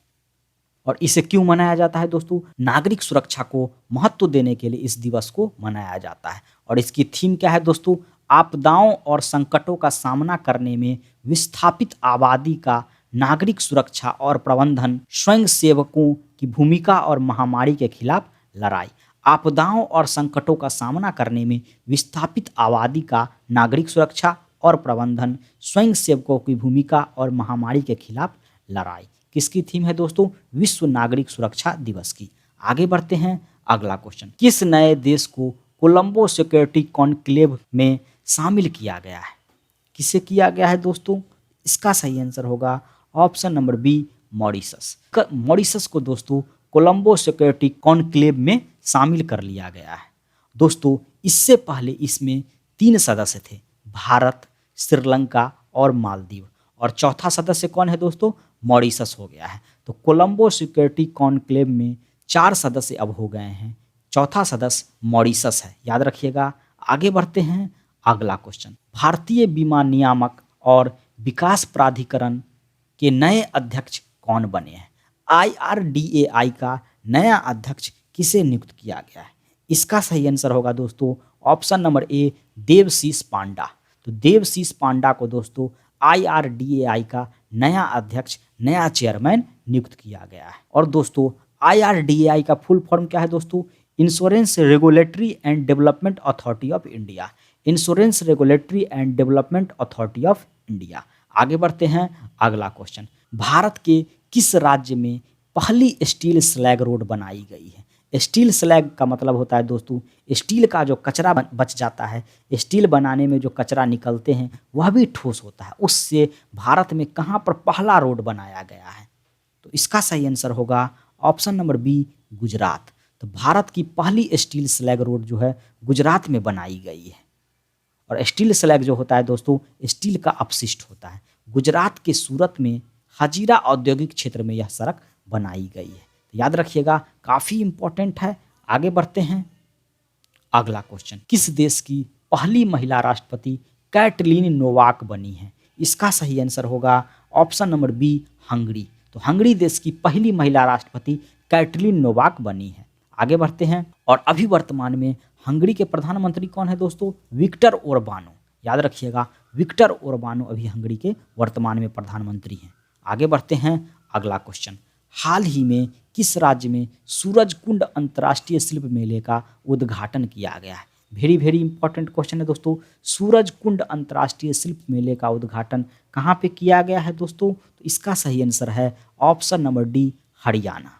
और इसे क्यों मनाया जाता है दोस्तों? नागरिक सुरक्षा को महत्व देने के लिए इस दिवस को मनाया जाता है। और इसकी थीम क्या है दोस्तों? आपदाओं और संकटों का सामना करने में विस्थापित आबादी का नागरिक सुरक्षा और प्रबंधन, स्वयं सेवकों की भूमिका और महामारी के खिलाफ लड़ाई। आपदाओं और संकटों का सामना करने में विस्थापित आबादी का नागरिक सुरक्षा और प्रबंधन, स्वयं सेवकों की भूमिका और महामारी के खिलाफ लड़ाई। किसकी थीम है दोस्तों? विश्व नागरिक सुरक्षा दिवस की। आगे बढ़ते हैं, अगला क्वेश्चन। किस नए देश को कोलंबो सिक्योरिटी कॉन्क्लेव में शामिल किया गया है? किसे किया गया है दोस्तों? इसका सही आंसर होगा option number B, Mauritius. Mauritius को दोस्तों कोलंबो सिक्योरिटी कॉन्क्लेव में शामिल कर लिया गया है। दोस्तों इससे पहले इसमें 3 सदस्य थे, भारत, श्रीलंका और मालदीव। और चौथा सदस्य कौन है दोस्तों? मॉरिशस हो गया है। तो कोलंबो सिक्योरिटी कॉन्क्लेव में 4 सदस्य अब हो गए हैं, चौथा सदस्य मॉरिशस है, याद रखिएगा। आगे बढ़ते हैं, अगला क्वेश्चन। भारतीय बीमा नियामक और विकास प्राधिकरण के नए अध्यक्ष कौन बने हैं? IRDAI का नया अध्यक्ष किसे नियुक्त किया गया है? इसका सही आंसर होगा दोस्तों ऑप्शन नंबर ए, देवशीष पांडा। तो देवशीष पांडा को दोस्तों IRDAI का नया अध्यक्ष, नया चेयरमैन नियुक्त किया गया है। और दोस्तों IRDAI का फुल फॉर्म क्या है दोस्तों? Insurance regulatory and development authority of India. Insurance regulatory and development authority of India. आगे बढ़ते हैं, अगला क्वेश्चन। भारत के किस राज्य में पहली स्टील स्लैग रोड बनाई गई है? स्टील स्लैग का मतलब होता है दोस्तों स्टील का जो कचरा बच जाता है, स्टील बनाने में जो कचरा निकलते हैं वह भी ठोस होता है, उससे भारत में कहाँ पर पहला रोड बनाया गया है? तो इसका सही आंसर होगा ऑप्शन नंबर बी, गुजरात। तो भारत की पहली स्टील स्लैग रोड जो है गुजरात में बनाई गई है। और स्टील स्लैग जो होता है दोस्तों स्टील का अपशिष्ट होता है। गुजरात के सूरत में हजीरा औद्योगिक क्षेत्र में यह सड़क बनाई गई है। तो याद रखिएगा, काफ़ी इंपॉर्टेंट है। आगे बढ़ते हैं, अगला क्वेश्चन। किस देश की पहली महिला राष्ट्रपति कैटलीन नोवाक बनी है? इसका सही आंसर होगा ऑप्शन नंबर बी, हंगरी। तो हंगरी देश की पहली महिला राष्ट्रपति कैटलीन नोवाक बनी है। आगे बढ़ते हैं, और अभी वर्तमान में हंगरी के प्रधानमंत्री कौन है दोस्तों? विक्टर ओरबानो। याद रखिएगा, विक्टर ओरबानो अभी हंगरी के वर्तमान में प्रधानमंत्री हैं। आगे बढ़ते हैं, अगला क्वेश्चन। हाल ही में किस राज्य में सूरजकुंड अंतर्राष्ट्रीय शिल्प मेले का उद्घाटन किया गया है? वेरी वेरी इंपॉर्टेंट क्वेश्चन है दोस्तों। सूरजकुंड अंतर्राष्ट्रीय शिल्प मेले का उद्घाटन कहाँ पे किया गया है दोस्तों? तो इसका सही आंसर है ऑप्शन नंबर डी, हरियाणा।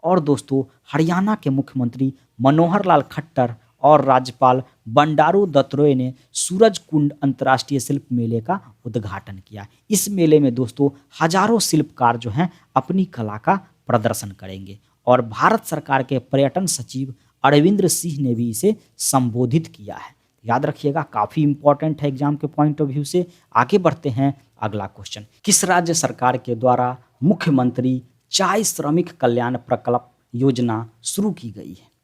और दोस्तों, हरियाणा के मुख्यमंत्री मनोहर लाल खट्टर और राज्यपाल बंडारू दत्तोत्रेय ने सूरजकुंड अंतर्राष्ट्रीय शिल्प मेले का उद्घाटन किया। इस मेले में दोस्तों हजारों शिल्पकार जो हैं अपनी कला का प्रदर्शन करेंगे और भारत सरकार के पर्यटन सचिव अरविंद्र सिंह ने भी इसे संबोधित किया है। याद रखिएगा, काफ़ी इंपॉर्टेंट है एग्जाम के पॉइंट ऑफ व्यू से। आगे बढ़ते हैं, अगला क्वेश्चन। किस राज्य सरकार के द्वारा मुख्यमंत्री चाय श्रमिक कल्याण प्रकल्प योजना शुरू की गई है?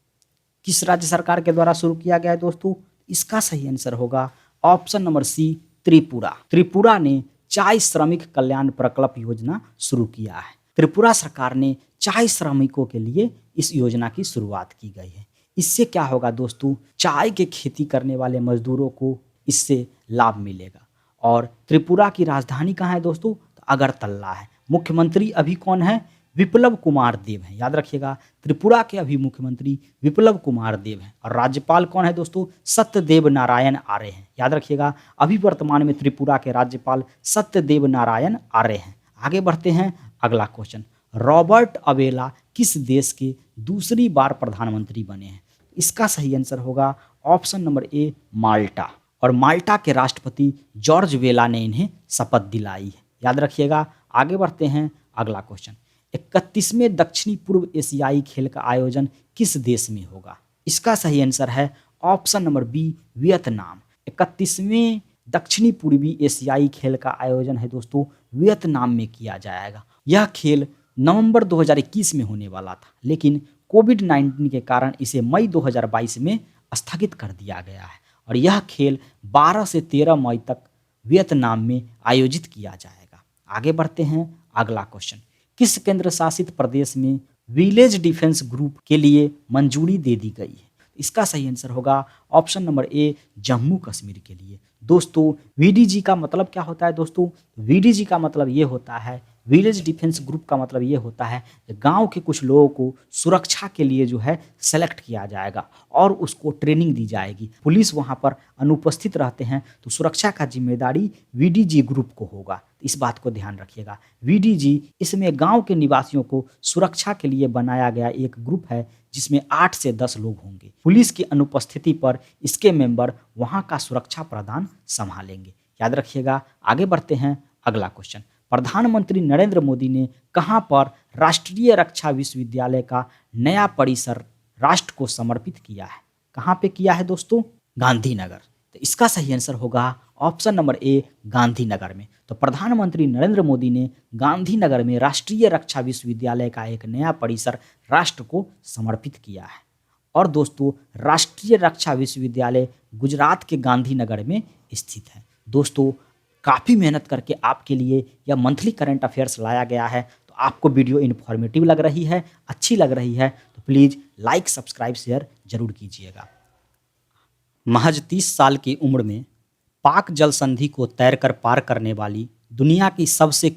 किस राज्य सरकार के द्वारा शुरू किया गया है दोस्तों? इसका सही आंसर होगा option number C, Tripura. Tripura ने चाय श्रमिक कल्याण प्रकल्प योजना शुरू किया है। त्रिपुरा सरकार ने चाय श्रमिकों के लिए इस योजना की शुरुआत की गई है। इससे क्या होगा दोस्तों? चाय की खेती करने वाले मजदूरों को इससे लाभ मिलेगा। और त्रिपुरा की राजधानी कहाँ है दोस्तों? तो अगरतला है। मुख्यमंत्री अभी कौन है? विप्लव कुमार देव हैं। याद रखिएगा, त्रिपुरा के अभी मुख्यमंत्री विप्लव कुमार देव हैं। और राज्यपाल कौन है दोस्तों? सत्यदेव नारायण आर्य हैं। याद रखिएगा, अभी वर्तमान में त्रिपुरा के राज्यपाल सत्यदेव नारायण आर्य हैं। आगे बढ़ते हैं, अगला क्वेश्चन। रॉबर्ट अबेला किस देश के दूसरी बार प्रधानमंत्री बने हैं? इसका सही आंसर होगा ऑप्शन नंबर ए, माल्टा। और माल्टा के राष्ट्रपति जॉर्ज वेला ने इन्हें शपथ दिलाई है। याद रखिएगा। आगे बढ़ते हैं, अगला क्वेश्चन। 31वें दक्षिणी पूर्व एशियाई खेल का आयोजन किस देश में होगा? इसका सही आंसर है ऑप्शन नंबर बी, वियतनाम। 31वें दक्षिणी पूर्वी एशियाई खेल का आयोजन है दोस्तों वियतनाम में किया जाएगा। यह खेल नवंबर 2021 में होने वाला था, लेकिन कोविड-19 के कारण इसे मई 2022 में स्थगित कर दिया गया है। और यह खेल 12 से 13 मई तक वियतनाम में आयोजित किया जाएगा। आगे बढ़ते हैं, अगला क्वेश्चन। किस केंद्र शासित प्रदेश में विलेज डिफेंस ग्रुप के लिए मंजूरी दे दी गई है? इसका सही आंसर होगा ऑप्शन नंबर ए, जम्मू कश्मीर के लिए। दोस्तों, वीडीजी का मतलब क्या होता है दोस्तों? वीडीजी का मतलब ये होता है, विलेज डिफेंस ग्रुप का मतलब ये होता है गांव के कुछ लोगों को सुरक्षा के लिए जो है सेलेक्ट किया जाएगा और उसको ट्रेनिंग दी जाएगी। पुलिस वहां पर अनुपस्थित रहते हैं तो सुरक्षा का जिम्मेदारी वीडीजी ग्रुप को होगा। इस बात को ध्यान रखिएगा। वीडीजी इसमें गांव के निवासियों को सुरक्षा के लिए बनाया गया एक ग्रुप है जिसमें 8 से 10 लोग होंगे। पुलिस की अनुपस्थिति पर इसके मेंबर वहां का सुरक्षा प्रदान संभालेंगे। याद रखिएगा। आगे बढ़ते हैं, अगला क्वेश्चन। प्रधानमंत्री नरेंद्र मोदी ने कहां पर राष्ट्रीय रक्षा विश्वविद्यालय का नया परिसर राष्ट्र को समर्पित किया है? कहां पे किया है दोस्तों? गांधीनगर। तो इसका सही आंसर होगा ऑप्शन नंबर ए, गांधीनगर में। तो प्रधानमंत्री नरेंद्र मोदी ने गांधीनगर में राष्ट्रीय रक्षा विश्वविद्यालय का एक नया परिसर राष्ट्र को समर्पित किया है। और दोस्तों, राष्ट्रीय रक्षा विश्वविद्यालय गुजरात के गांधीनगर में स्थित है। दोस्तों, काफ़ी मेहनत करके आपके लिए यह मंथली करंट अफेयर्स लाया गया है। तो आपको वीडियो इन्फॉर्मेटिव लग रही है, अच्छी लग रही है तो प्लीज़ लाइक, सब्सक्राइब, शेयर जरूर कीजिएगा। महज 30 साल की उम्र में पाक जल संधि को तैरकर पार करने वाली दुनिया की सबसे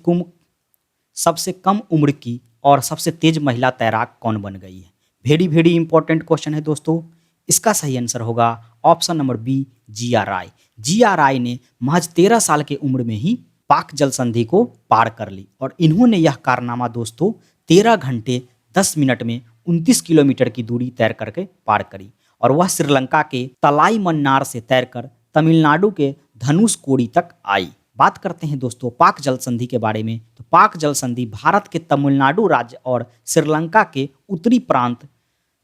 कम उम्र की और सबसे तेज महिला तैराक कौन बन गई है? वेरी वेरी इंपॉर्टेंट क्वेश्चन है दोस्तों। इसका सही आंसर होगा ऑप्शन नंबर बी, जिया राय। जिया राय ने महज 13 साल की उम्र में ही पाक जल संधि को पार कर ली और इन्होंने यह कारनामा दोस्तों 13 घंटे 10 मिनट में 29 किलोमीटर की दूरी तैर करके पार करी। और वह श्रीलंका के तलाई मन्नार से तैरकर तमिलनाडु के धनुषकोडी तक आई। बात करते हैं दोस्तों पाक जल संधि के बारे में। तो पाक जल संधि भारत के तमिलनाडु राज्य और श्रीलंका के उत्तरी प्रांत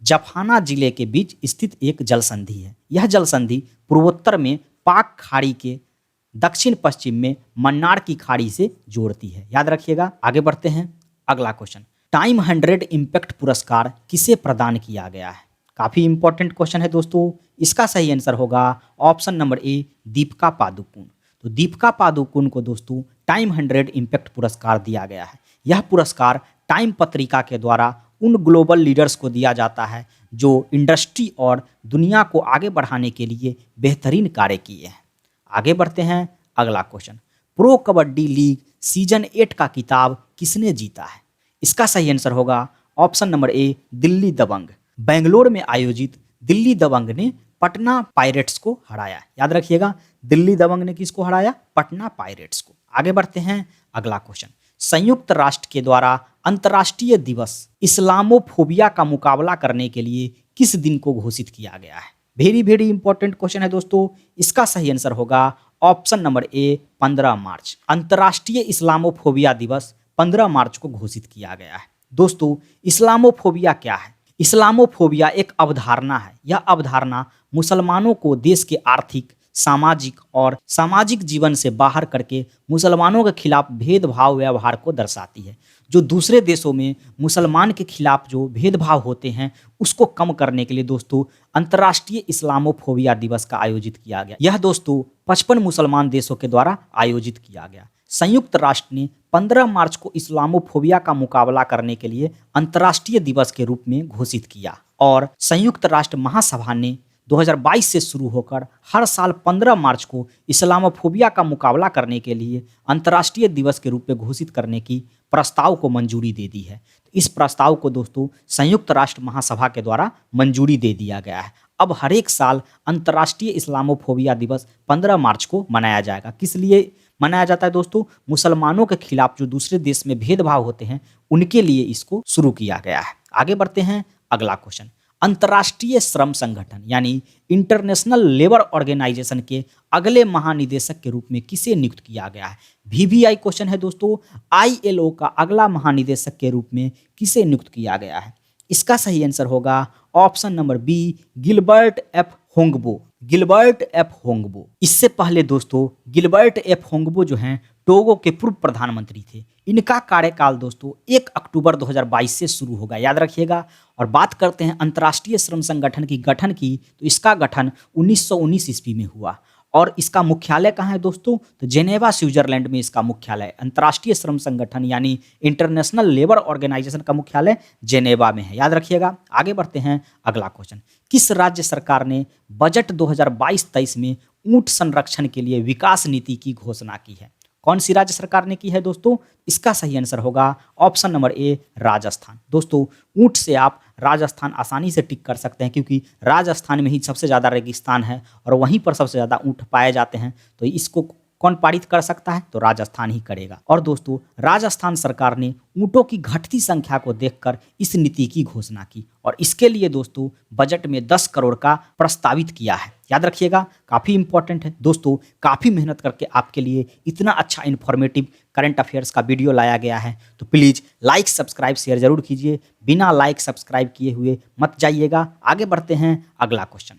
जाफना जिले के बीच स्थित एक जल संधि है। यह जल संधि पूर्वोत्तर में पाक खाड़ी के दक्षिण पश्चिम में मन्नार की खाड़ी से जोड़ती है। याद रखिएगा। आगे बढ़ते हैं, अगला क्वेश्चन। टाइम 100 इम्पैक्ट पुरस्कार किसे प्रदान किया गया है? काफ़ी इंपॉर्टेंट क्वेश्चन है दोस्तों। इसका सही आंसर होगा ऑप्शन नंबर ए, दीपिका पादुकोण। तो दीपिका पादुकोण को दोस्तों टाइम 100 इम्पैक्ट पुरस्कार दिया गया है। यह पुरस्कार टाइम पत्रिका के द्वारा उन ग्लोबल लीडर्स को दिया जाता है जो इंडस्ट्री और दुनिया को आगे बढ़ाने के लिए बेहतरीन कार्य किए हैं। आगे बढ़ते हैं, अगला question, pro kabaddi league season 8 का किताब किसने जीता है? इसका सही आंसर होगा ऑप्शन नंबर ए, दिल्ली दबंग। बेंगलोर में आयोजित दिल्ली दबंग ने पटना पायरेट्स को हराया। याद रखिएगा, दिल्ली दबंग ने किसको हराया? पटना पायरेट्स को। आगे बढ़ते हैं, अगला क्वेश्चन, संयुक्त राष्ट्र के द्वारा अंतर्राष्ट्रीय दिवस इस्लामोफोबिया का मुकाबला करने के लिए किस दिन को घोषित किया गया है? वेरी वेरी इंपॉर्टेंट क्वेश्चन है दोस्तों। इसका सही आंसर होगा ऑप्शन नंबर ए, 15 मार्च। अंतर्राष्ट्रीय इस्लामोफोबिया दिवस 15 मार्च को घोषित किया गया है। दोस्तों, इस्लामोफोबिया क्या है? इस्लामोफोबिया एक अवधारणा है। यह अवधारणा मुसलमानों को देश के आर्थिक, सामाजिक और सामाजिक जीवन से बाहर करके मुसलमानों के खिलाफ भेदभाव व्यवहार को दर्शाती है। जो दूसरे देशों में मुसलमान के खिलाफ जो भेदभाव होते हैं उसको कम करने के लिए दोस्तों अंतर्राष्ट्रीय इस्लामोफोबिया दिवस का आयोजित किया गया। यह दोस्तों 55 मुसलमान देशों के द्वारा आयोजित किया गया। संयुक्त राष्ट्र ने 15 मार्च को इस्लामोफोबिया का मुकाबला करने के लिए अंतर्राष्ट्रीय दिवस के रूप में घोषित किया और संयुक्त राष्ट्र महासभा ने 2022 से शुरू होकर हर साल 15 मार्च को इस्लामोफोबिया का मुकाबला करने के लिए अंतर्राष्ट्रीय दिवस के रूप में घोषित करने की प्रस्ताव को मंजूरी दे दी है। इस प्रस्ताव को दोस्तों संयुक्त राष्ट्र महासभा के द्वारा मंजूरी दे दिया गया है। अब हर एक साल अंतर्राष्ट्रीय इस्लामोफोबिया दिवस 15 मार्च को मनाया जाएगा। किस लिए मनाया जाता है दोस्तों? मुसलमानों के खिलाफ जो दूसरे देश में भेदभाव होते हैं उनके लिए इसको शुरू किया गया है। आगे बढ़ते हैं, अगला क्वेश्चन, अंतर्राष्ट्रीय श्रम संगठन यानी इंटरनेशनल लेबर ऑर्गेनाइजेशन के अगले महानिदेशक के रूप में किसे नियुक्त किया गया है? VVI क्वेश्चन है दोस्तों। ILO का अगला महानिदेशक के रूप में किसे नियुक्त किया गया है? इसका सही आंसर होगा option number B, Gilbert F Houngbo. Gilbert F Houngbo. इससे पहले दोस्तों गिलबर्ट एफ होंगबो जो हैं टोगो के पूर्व प्रधानमंत्री थे। इनका कार्यकाल दोस्तों 1 अक्टूबर 2022 से शुरू होगा, याद रखिएगा। और बात करते हैं अंतर्राष्ट्रीय श्रम संगठन की गठन की, तो इसका गठन 1919 ईस्वी में हुआ और इसका मुख्यालय कहाँ है दोस्तों? तो जेनेवा स्विट्जरलैंड में इसका मुख्यालय। अंतर्राष्ट्रीय श्रम संगठन यानी इंटरनेशनल लेबर ऑर्गेनाइजेशन का मुख्यालय जेनेवा में है, याद रखिएगा। आगे बढ़ते हैं, अगला क्वेश्चन, किस राज्य सरकार ने बजट 2022-23 में ऊंट संरक्षण के लिए विकास नीति की घोषणा की है? कौन सी राज्य सरकार ने की है दोस्तों? इसका सही आंसर होगा ऑप्शन नंबर ए, राजस्थान। दोस्तों ऊंट से आप राजस्थान आसानी से टिक कर सकते हैं क्योंकि राजस्थान में ही सबसे ज़्यादा रेगिस्तान है और वहीं पर सबसे ज़्यादा ऊंट पाए जाते हैं। तो इसको कौन पारित कर सकता है? तो राजस्थान ही करेगा। और दोस्तों राजस्थान सरकार ने ऊंटों की घटती संख्या को देखकर इस नीति की घोषणा की और इसके लिए दोस्तों बजट में 10 करोड़ का प्रस्तावित किया है, याद रखिएगा। काफ़ी इंपॉर्टेंट है दोस्तों, काफ़ी मेहनत करके आपके लिए इतना अच्छा इन्फॉर्मेटिव करंट अफेयर्स का वीडियो लाया गया है। तो प्लीज़ लाइक सब्सक्राइब शेयर जरूर कीजिए, बिना लाइक सब्सक्राइब किए हुए मत जाइएगा। आगे बढ़ते हैं, अगला क्वेश्चन,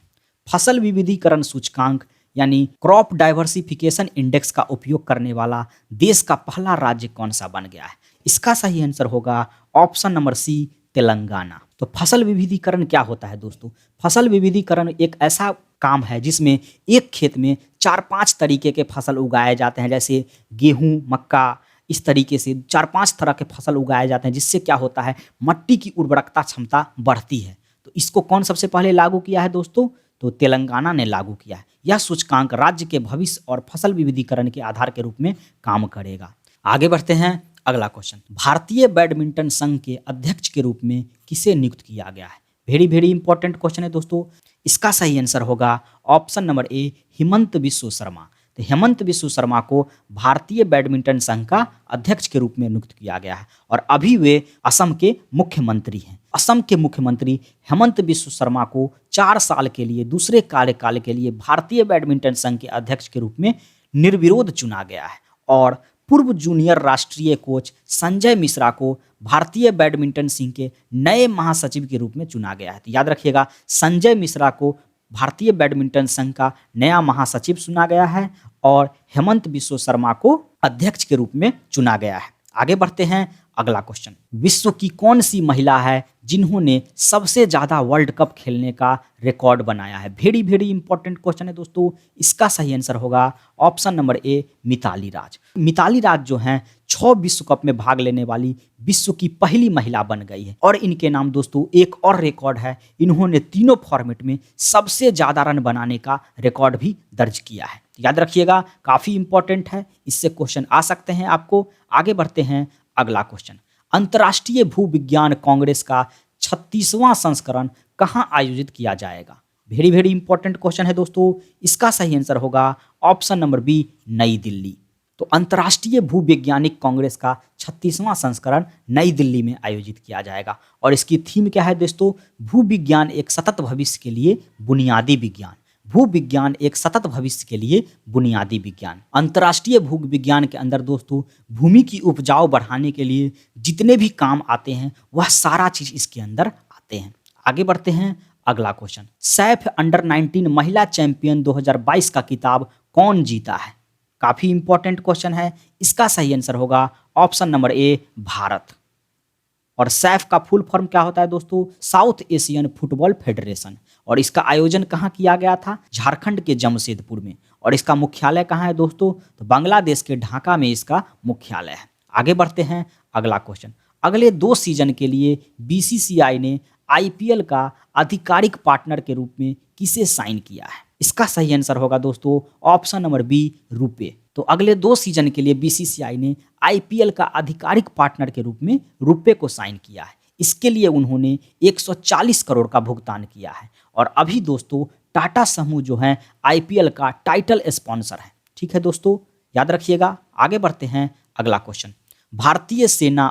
फसल विविधीकरण सूचकांक यानी क्रॉप डाइवर्सिफिकेशन इंडेक्स का उपयोग करने वाला देश का पहला राज्य कौन सा बन गया है? इसका सही आंसर होगा ऑप्शन नंबर सी, तेलंगाना। तो फसल विविधीकरण क्या होता है दोस्तों? फसल विविधीकरण एक ऐसा काम है जिसमें एक खेत में 4-5 तरीके के फसल उगाए जाते हैं, जैसे गेहूं, मक्का, इस तरीके से 4-5 तरह के फसल उगाए जाते हैं, जिससे क्या होता है मट्टी की उर्वरकता क्षमता बढ़ती है। तो इसको कौन सबसे पहले लागू किया है दोस्तों? तो तेलंगाना ने लागू किया है। यह सूचकांक राज्य के भविष्य और फसल विविधीकरण के आधार के रूप में काम करेगा। आगे बढ़ते हैं, अगला क्वेश्चन, भारतीय बैडमिंटन संघ के अध्यक्ष के रूप में किसे नियुक्त किया गया है? वेरी वेरी इंपॉर्टेंट क्वेश्चन है दोस्तों। इसका सही आंसर होगा ऑप्शन नंबर ए, हेमंत बिस्व शर्मा। तो हेमंत बिस्व शर्मा को भारतीय बैडमिंटन संघ का अध्यक्ष के रूप में नियुक्त किया गया है और अभी वे असम के मुख्यमंत्री हैं। असम के मुख्यमंत्री हेमंत बिस्व शर्मा को 4 साल के लिए दूसरे कार्यकाल के लिए भारतीय बैडमिंटन संघ के अध्यक्ष के रूप में निर्विरोध चुना गया है और पूर्व जूनियर राष्ट्रीय कोच संजय मिश्रा को भारतीय बैडमिंटन संघ के नए महासचिव के रूप में चुना गया है। तो याद रखिएगा, संजय मिश्रा को भारतीय बैडमिंटन संघ का नया महासचिव चुना गया है और हेमंत बिस्व शर्मा को अध्यक्ष के रूप में चुना गया है। आगे बढ़ते हैं, अगला क्वेश्चन, विश्व की कौन सी महिला है जिन्होंने सबसे ज्यादा वर्ल्ड कप खेलने का रिकॉर्ड बनाया है? वेरी वेरी इंपॉर्टेंट क्वेश्चन है दोस्तों। इसका सही आंसर होगा ऑप्शन नंबर ए, मिताली राज। मिताली राज जो हैं 6 विश्व कप में भाग लेने वाली विश्व की पहली महिला बन गई है। और इनके नाम दोस्तों एक और रिकॉर्ड है, इन्होंने तीनों फॉर्मेट में सबसे ज्यादा रन बनाने का रिकॉर्ड भी दर्ज किया है। याद रखिएगा, काफी इंपॉर्टेंट है, इससे क्वेश्चन आ सकते हैं आपको। आगे बढ़ते हैं, अगला क्वेश्चन, अंतर्राष्ट्रीय भूविज्ञान कांग्रेस का 36वां संस्करण कहां आयोजित किया जाएगा? वेरी वेरी इंपॉर्टेंट क्वेश्चन है दोस्तों। इसका सही आंसर होगा ऑप्शन नंबर बी, नई दिल्ली। तो अंतर्राष्ट्रीय भूवैज्ञानिक कांग्रेस का 36वां संस्करण नई दिल्ली में आयोजित किया जाएगा। और इसकी थीम क्या है दोस्तों? भूविज्ञान एक सतत भविष्य के लिए बुनियादी विज्ञान। भूविज्ञान एक सतत भविष्य के लिए बुनियादी विज्ञान। अंतर्राष्ट्रीय भूविज्ञान के अंदर दोस्तों भूमि की उपजाऊ बढ़ाने के लिए जितने भी काम आते हैं वह सारा चीज इसके अंदर आते हैं। आगे बढ़ते हैं, अगला क्वेश्चन, सैफ अंडर 19 महिला चैंपियन 2022 का किताब कौन जीता है? काफी इंपॉर्टेंट क्वेश्चन है। इसका सही आंसर होगा ऑप्शन नंबर ए, भारत। और सैफ का फुल फॉर्म क्या होता है दोस्तों? South Asian football federation. और इसका आयोजन कहाँ किया गया था? झारखंड के जमशेदपुर में। और इसका मुख्यालय कहाँ है दोस्तों? तो बांग्लादेश के ढाका में इसका मुख्यालय है। आगे बढ़ते हैं, अगला क्वेश्चन, अगले 2 सीजन के लिए बीसीसीआई ने आईपीएल का आधिकारिक पार्टनर के रूप में किसे साइन किया है? इसका सही आंसर होगा दोस्तों ऑप्शन नंबर बी, रुपे। तो अगले 2 सीजन के लिए बीसीसीआई ने आईपीएल का आधिकारिक पार्टनर के रूप में रुपे को साइन किया है। इसके लिए उन्होंने 140 करोड़ का भुगतान किया है। और अभी दोस्तों टाटा समूह जो है आईपीएल का टाइटल स्पॉन्सर है। ठीक है दोस्तों, याद रखिएगा। आगे बढ़ते हैं, अगला क्वेश्चन, भारतीय सेना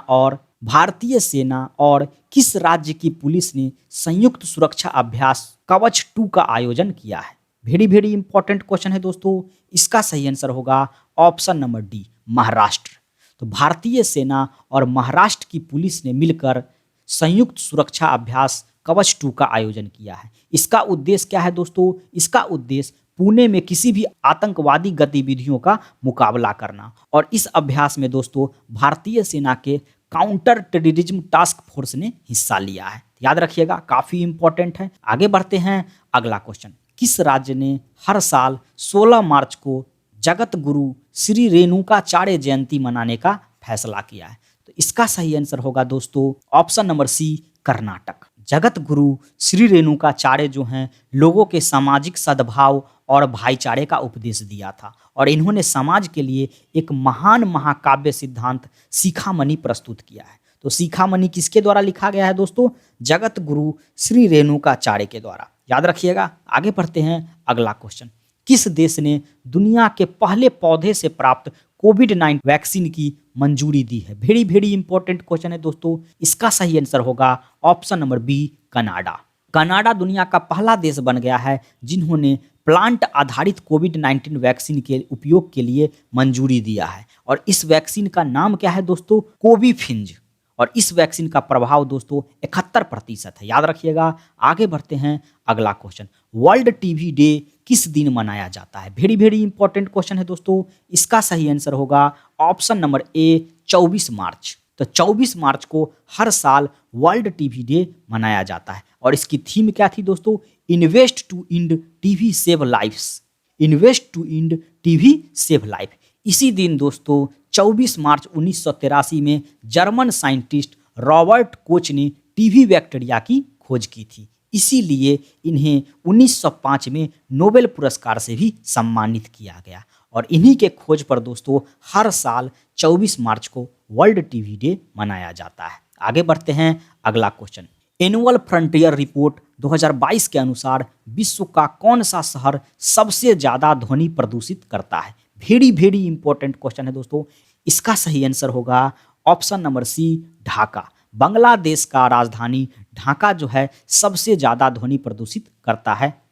और किस राज्य की पुलिस ने संयुक्त सुरक्षा अभ्यास कवच 2 का आयोजन किया है? वेरी वेरी इंपॉर्टेंट क्वेश्चन है दोस्तों। इसका सही आंसर होगा ऑप्शन नंबर डी, महाराष्ट्र। तो भारतीय सेना और महाराष्ट्र की पुलिस ने मिलकर संयुक्त सुरक्षा अभ्यास कवच 2 का आयोजन किया है। इसका उद्देश्य क्या है दोस्तों? इसका उद्देश्य पुणे में किसी भी आतंकवादी गतिविधियों का मुकाबला करना। और इस अभ्यास में दोस्तों भारतीय सेना के काउंटर टेररिज्म टास्क फोर्स ने हिस्सा लिया है। याद रखिएगा, काफी इंपॉर्टेंट है। आगे बढ़ते हैं, अगला क्वेश्चन, किस राज्य ने हर साल 16 मार्च को जगत गुरु श्री रेणुकाचार्य जयंती मनाने का फैसला किया है? तो इसका सही आंसर होगा दोस्तों ऑप्शन नंबर सी, कर्नाटक। जगत गुरु श्री रेणुकाचार्य जो हैं लोगों के सामाजिक सद्भाव और भाईचारे का उपदेश दिया था। और इन्होंने समाज के लिए एक महान महाकाव्य सिद्धांत शिखामणि प्रस्तुत किया है। तो शिखामणि किसके द्वारा लिखा गया है दोस्तों? जगत गुरु श्री रेणुकाचार्य के द्वारा। याद रखिएगा। आगे बढ़ते हैं, अगला क्वेश्चन, किस देश ने दुनिया के पहले पौधे से प्राप्त कोविड-19 वैक्सीन की मंजूरी दी है? वेरी वेरी इंपॉर्टेंट क्वेश्चन है दोस्तों। इसका सही आंसर होगा option number B, Canada. Canada दुनिया का पहला देश बन गया है जिन्होंने प्लांट आधारित कोविड-19 वैक्सीन के उपयोग के लिए मंजूरी दिया है। और इस वैक्सीन का नाम क्या है दोस्तों? कोविफिन्ज। और इस वैक्सीन का प्रभाव दोस्तों 71% है। याद रखिएगा। आगे बढ़ते हैं, अगला क्वेश्चन, वर्ल्ड टीबी डे किस दिन मनाया जाता है? वेरी वेरी इंपॉर्टेंट क्वेश्चन है दोस्तों। इसका सही आंसर होगा ऑप्शन नंबर ए, 24 मार्च। तो 24 मार्च को हर साल वर्ल्ड टीबी डे मनाया जाता है। और इसकी थीम क्या थी दोस्तों? Invest to end TB save lives. Invest to end TB save life. इसी दिन दोस्तों 24 मार्च 1983 में जर्मन साइंटिस्ट रॉबर्ट कोच ने टीबी बैक्टीरिया की खोज की थी। इसीलिए इन्हें 1905 में नोबेल पुरस्कार से भी सम्मानित किया गया। और इन्हीं के खोज पर दोस्तों हर साल 24 मार्च को वर्ल्ड टीबी डे मनाया जाता है। आगे बढ़ते हैं, अगला क्वेश्चन, एनुअल फ्रंटियर रिपोर्ट 2022 के अनुसार विश्व का कौन सा शहर सबसे ज्यादा ध्वनि प्रदूषित करता है? वेरी वेरी इंपॉर्टेंट क्वेश्चन है दोस्तों। इसका सही आंसर होगा option number C, Dhaka. Bangladesh का राजधानी ढाका जो है सबसे ज्यादा ध्वनि प्रदूषित करता है।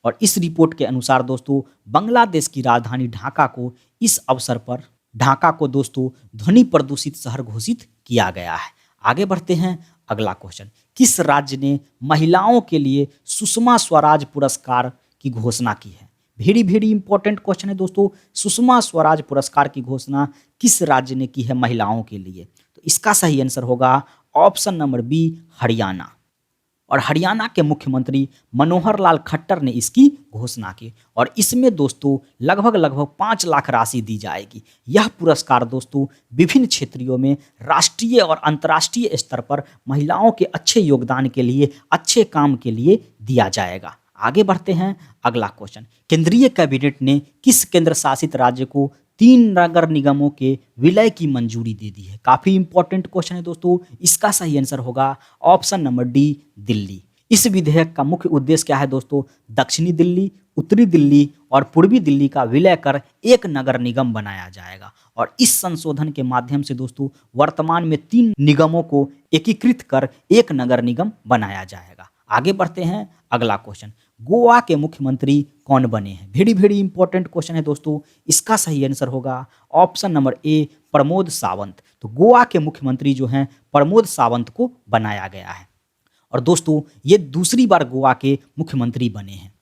और इस रिपोर्ट के अनुसार दोस्तों बांग्लादेश की राजधानी ढाका को इस अवसर पर ढाका को दोस्तों ध्वनि प्रदूषित शहर घोषित किया गया है। आगे बढ़ते हैं, अगला क्वेश्चन, किस राज्य ने महिलाओं के लिए सुषमा स्वराज पुरस्कार की घोषणा की है? वेरी वेरी इंपॉर्टेंट क्वेश्चन है दोस्तों। सुषमा स्वराज पुरस्कार की घोषणा किस राज्य ने की है महिलाओं के लिए? तो इसका सही आंसर होगा ऑप्शन नंबर बी, हरियाणा। और हरियाणा के मुख्यमंत्री मनोहर लाल खट्टर ने इसकी घोषणा की और इसमें दोस्तों लगभग 5 लाख राशि दी जाएगी। यह पुरस्कार दोस्तों विभिन्न क्षेत्रों में राष्ट्रीय और अंतर्राष्ट्रीय स्तर पर महिलाओं के अच्छे योगदान के लिए, अच्छे काम के लिए दिया जाएगा। आगे बढ़ते हैं, अगला क्वेश्चन। केंद्रीय कैबिनेट ने किस केंद्र शासित राज्य को 3 नगर निगमों के विलय की मंजूरी दे दी है? काफी इंपॉर्टेंट क्वेश्चन है दोस्तों। इसका सही आंसर होगा ऑप्शन नंबर डी, दिल्ली। इस विधेयक का मुख्य उद्देश्य क्या है दोस्तों? दक्षिणी दिल्ली, उत्तरी दिल्ली और पूर्वी दिल्ली का विलय कर एक नगर निगम बनाया जाएगा। और इस संशोधन के माध्यम से दोस्तों वर्तमान में 3 निगमों को एकीकृत कर एक नगर निगम बनाया जाएगा। आगे बढ़ते हैं, अगला क्वेश्चन। गोवा के मुख्यमंत्री कौन बने हैं? वेरी इंपॉर्टेंट क्वेश्चन है दोस्तों। इसका सही आंसर होगा ऑप्शन नंबर ए, प्रमोद सावंत। तो गोवा के मुख्यमंत्री जो हैं प्रमोद सावंत को बनाया गया है। और दोस्तों ये दूसरी बार गोवा के मुख्यमंत्री बने हैं।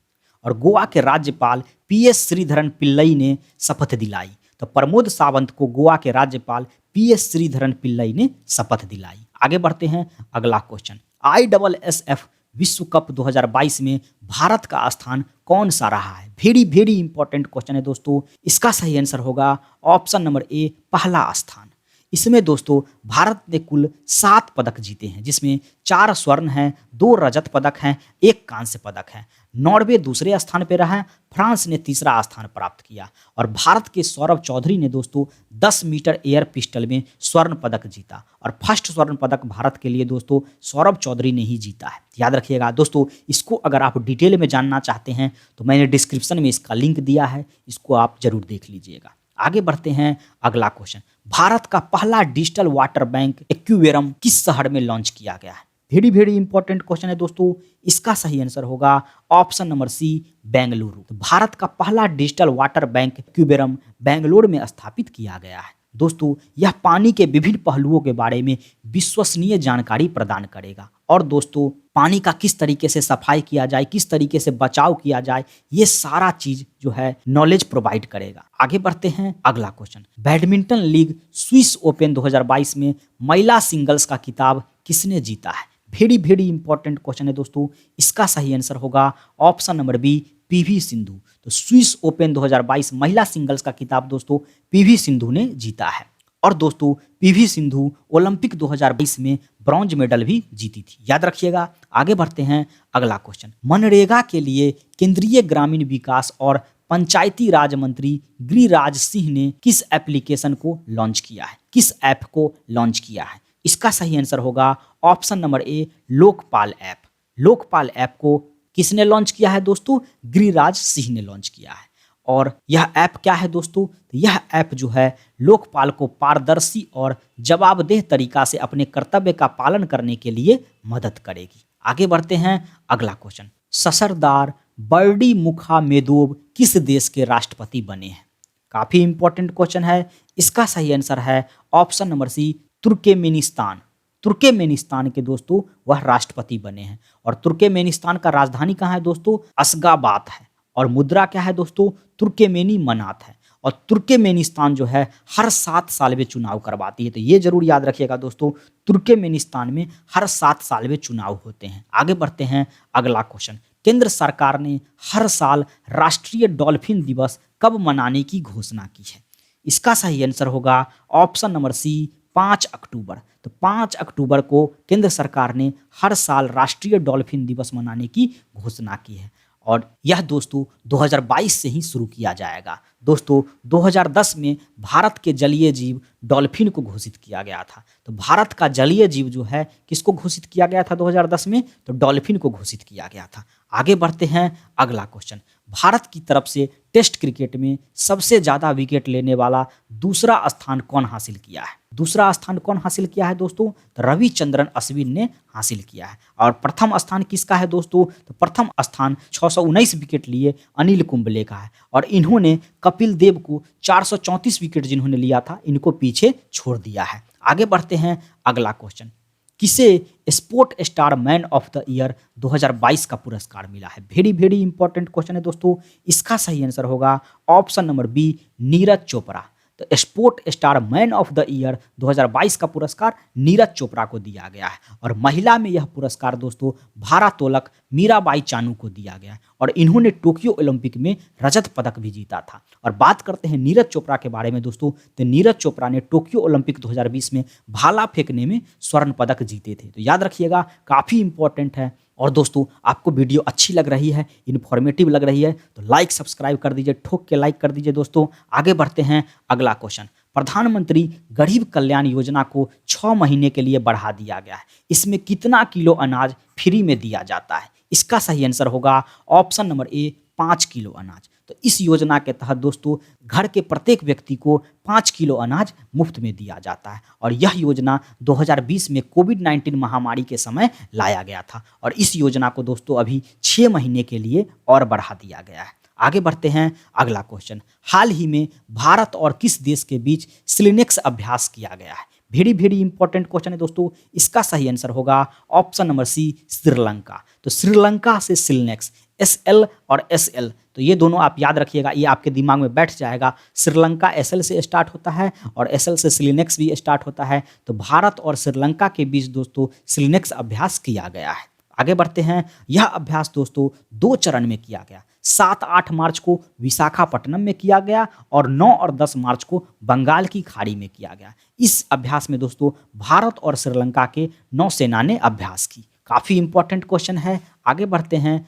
और गोवा के राज्यपाल PS श्रीधरन पिल्लई ने शपथ दिलाई। तो प्रमोद सावंत को गोवा के राज्यपाल PS श्रीधरन पिल्लई ने शपथ दिलाई। आगे बढ़ते हैं, अगला क्वेश्चन। ISSF विश्व कप 2022 में भारत का स्थान कौन सा रहा है? वेरी इंपॉर्टेंट क्वेश्चन है दोस्तों। इसका सही आंसर होगा ऑप्शन नंबर ए, पहला स्थान। इसमें दोस्तों भारत ने कुल 7 पदक जीते हैं, जिसमें 4 स्वर्ण हैं, 2 रजत पदक हैं, 1 कांस्य पदक है। नॉर्वे दूसरे स्थान पर रहा है, फ्रांस ने तीसरा स्थान प्राप्त किया। और भारत के सौरभ चौधरी ने दोस्तों 10 मीटर एयर पिस्टल में स्वर्ण पदक जीता। और फर्स्ट स्वर्ण पदक भारत के लिए दोस्तों सौरभ चौधरी ने ही जीता है। याद रखिएगा दोस्तों, इसको अगर आप डिटेल में जानना चाहते हैं तो मैंने डिस्क्रिप्शन में इसका लिंक दिया है, इसको आप जरूर देख लीजिएगा। आगे बढ़ते हैं, अगला क्वेश्चन। भारत का पहला डिजिटल वाटर बैंक एक्वेरियम किस शहर में लॉन्च किया गया है? वेरी इंपॉर्टेंट क्वेश्चन है दोस्तों। इसका सही आंसर होगा ऑप्शन नंबर सी, बेंगलुरु। तो भारत का पहला digital water bank aquarium Bengaluru में स्थापित किया गया है। दोस्तों यह पानी के विभिन्न पहलुओं के बारे में विश्वसनीय जानकारी प्रदान करेगा। और दोस्तों पानी का किस तरीके से सफाई किया जाए, किस तरीके से बचाव किया जाए, ये सारा चीज जो है नॉलेज प्रोवाइड करेगा। आगे बढ़ते हैं, अगला question. Badminton league Swiss open 2022 में महिला सिंगल्स का खिताब किसने जीता है? वेरी इंपॉर्टेंट क्वेश्चन है दोस्तों। इसका सही आंसर होगा option number B, PV Sindhu. तो स्विस ओपन 2022 महिला सिंगल्स का खिताब दोस्तों PV सिंधु ने जीता है। और दोस्तों PV सिंधु ओलंपिक 2022 में ब्रॉन्ज मेडल भी जीती थी, याद रखिएगा। आगे बढ़ते हैं, अगला क्वेश्चन। मनरेगा के लिए केंद्रीय ग्रामीण विकास और पंचायती राज मंत्री गिरिराज सिंह ने किस एप्लीकेशन को लॉन्च किया है? किस ऐप को लॉन्च किया है? इसका सही आंसर होगा ऑप्शन नंबर ए, लोकपाल ऐप। लोकपाल ऐप को किसने लॉन्च किया है दोस्तों? गिरिराज सिंह ने लॉन्च किया है। और यह ऐप क्या है दोस्तों? तो यह ऐप जो है लोकपाल को पारदर्शी और जवाबदेह तरीका से अपने कर्तव्य का पालन करने के लिए मदद करेगी। आगे बढ़ते हैं, अगला क्वेश्चन। सरदार बर्डी मुखामेदोव किस देश के राष्ट्रपति बने हैं? काफी इंपॉर्टेंट क्वेश्चन है। इसका सही आंसर है option number C, Turkmenistan. Turkmenistan के दोस्तों वह राष्ट्रपति बने हैं। और तुर्कमेनिस्तान का राजधानी कहाँ है दोस्तों? अशगाबाद है। और मुद्रा क्या है दोस्तों? तुर्कमेनी मनात है। और तुर्कमेनिस्तान जो है हर 7 साल में चुनाव करवाती है। तो ये जरूर याद रखिएगा दोस्तों, तुर्कमेनिस्तान में हर 7 साल में चुनाव होते हैं। आगे बढ़ते हैं, अगला क्वेश्चन। केंद्र सरकार ने हर साल राष्ट्रीय डॉल्फिन दिवस कब मनाने की घोषणा की है? इसका सही आंसर होगा ऑप्शन नंबर सी, 5 अक्टूबर। तो 5 अक्टूबर को केंद्र सरकार ने हर साल राष्ट्रीय डॉल्फिन दिवस मनाने की घोषणा की है। और यह दोस्तों 2022 से ही शुरू किया जाएगा। दोस्तों 2010 में भारत के जलीय जीव डॉल्फिन को घोषित किया गया था। तो भारत का जलीय जीव जो है किसको घोषित किया गया था 2010 में? तो डॉल्फिन को घोषित किया गया था। आगे बढ़ते हैं, अगला क्वेश्चन। भारत की तरफ से टेस्ट क्रिकेट में सबसे ज्यादा विकेट लेने वाला दूसरा स्थान कौन हासिल किया है? दूसरा स्थान कौन हासिल किया है दोस्तों? तो रविचंद्रन अश्विन ने हासिल किया है। और प्रथम स्थान किसका है दोस्तों? तो प्रथम स्थान 619 विकेट लिए अनिल कुंबले का है। और इन्होंने कपिल देव को 434 विकेट जिन्होंने लिया था, इनको पीछे छोड़ दिया है। आगे बढ़ते हैं, अगला क्वेश्चन। किसे sport star man of the year 2022 का पुरस्कार मिला है? वेरी इंपॉर्टेंट क्वेश्चन है दोस्तों। इसका सही आंसर होगा option number B, Neeraj Chopra. तो sport star man of the year 2022 का पुरस्कार नीरज चोपड़ा को दिया गया है। और महिला में यह पुरस्कार दोस्तों भारोत्तोलक मीराबाई चानू को दिया गया है और इन्होंने टोक्यो ओलंपिक में रजत पदक भी जीता था। और बात करते हैं नीरज चोपड़ा के बारे में दोस्तों, तो नीरज चोपड़ा ने टोक्यो ओलंपिक 2020 में भाला फेंकने में स्वर्ण पदक जीते थे। तो याद रखिएगा, काफ़ी इंपॉर्टेंट है। और दोस्तों आपको वीडियो अच्छी लग रही है, इन्फॉर्मेटिव लग रही है, तो लाइक सब्सक्राइब कर दीजिए, ठोक के लाइक कर दीजिए। दोस्तों आगे बढ़ते हैं, अगला क्वेश्चन। प्रधानमंत्री गरीब कल्याण योजना को 6 महीने के लिए बढ़ा दिया गया है। इसमें कितना किलो अनाज फ्री में दिया जाता है? इसका सही आंसर होगा ऑप्शन नंबर ए, 5 किलो अनाज। तो इस योजना के तहत दोस्तों घर के प्रत्येक व्यक्ति को 5 किलो अनाज मुफ्त में दिया जाता है। और यह योजना 2020 में कोविड-19 महामारी के समय लाया गया था। और इस योजना को दोस्तों अभी 6 महीने के लिए और बढ़ा दिया गया है। आगे बढ़ते हैं, अगला क्वेश्चन। हाल ही में भारत और किस देश के बीच सिलिनेक्स अभ्यास किया गया है? वेरी इंपॉर्टेंट क्वेश्चन है दोस्तों। इसका सही आंसर होगा ऑप्शन नंबर सी, श्रीलंका। तो श्रीलंका से सिलिनेक्स, SL और SL, तो ये दोनों आप याद रखिएगा, ये आपके दिमाग में बैठ जाएगा। श्रीलंका SL से स्टार्ट होता है और SL से सिलिनेक्स भी स्टार्ट होता है। तो भारत और श्रीलंका के बीच दोस्तों सिलिनेक्स अभ्यास किया गया है। आगे बढ़ते हैं, यह अभ्यास दोस्तों 2 चरण में किया गया। 7-8 मार्च को विशाखापट्टनम में किया गया और 9 और 10 मार्च को बंगाल की खाड़ी में किया गया। इस अभ्यास में दोस्तों भारत और श्रीलंका के नौसेना ने अभ्यास की। काफ़ी इंपॉर्टेंट क्वेश्चन है। आगे बढ़ते हैं,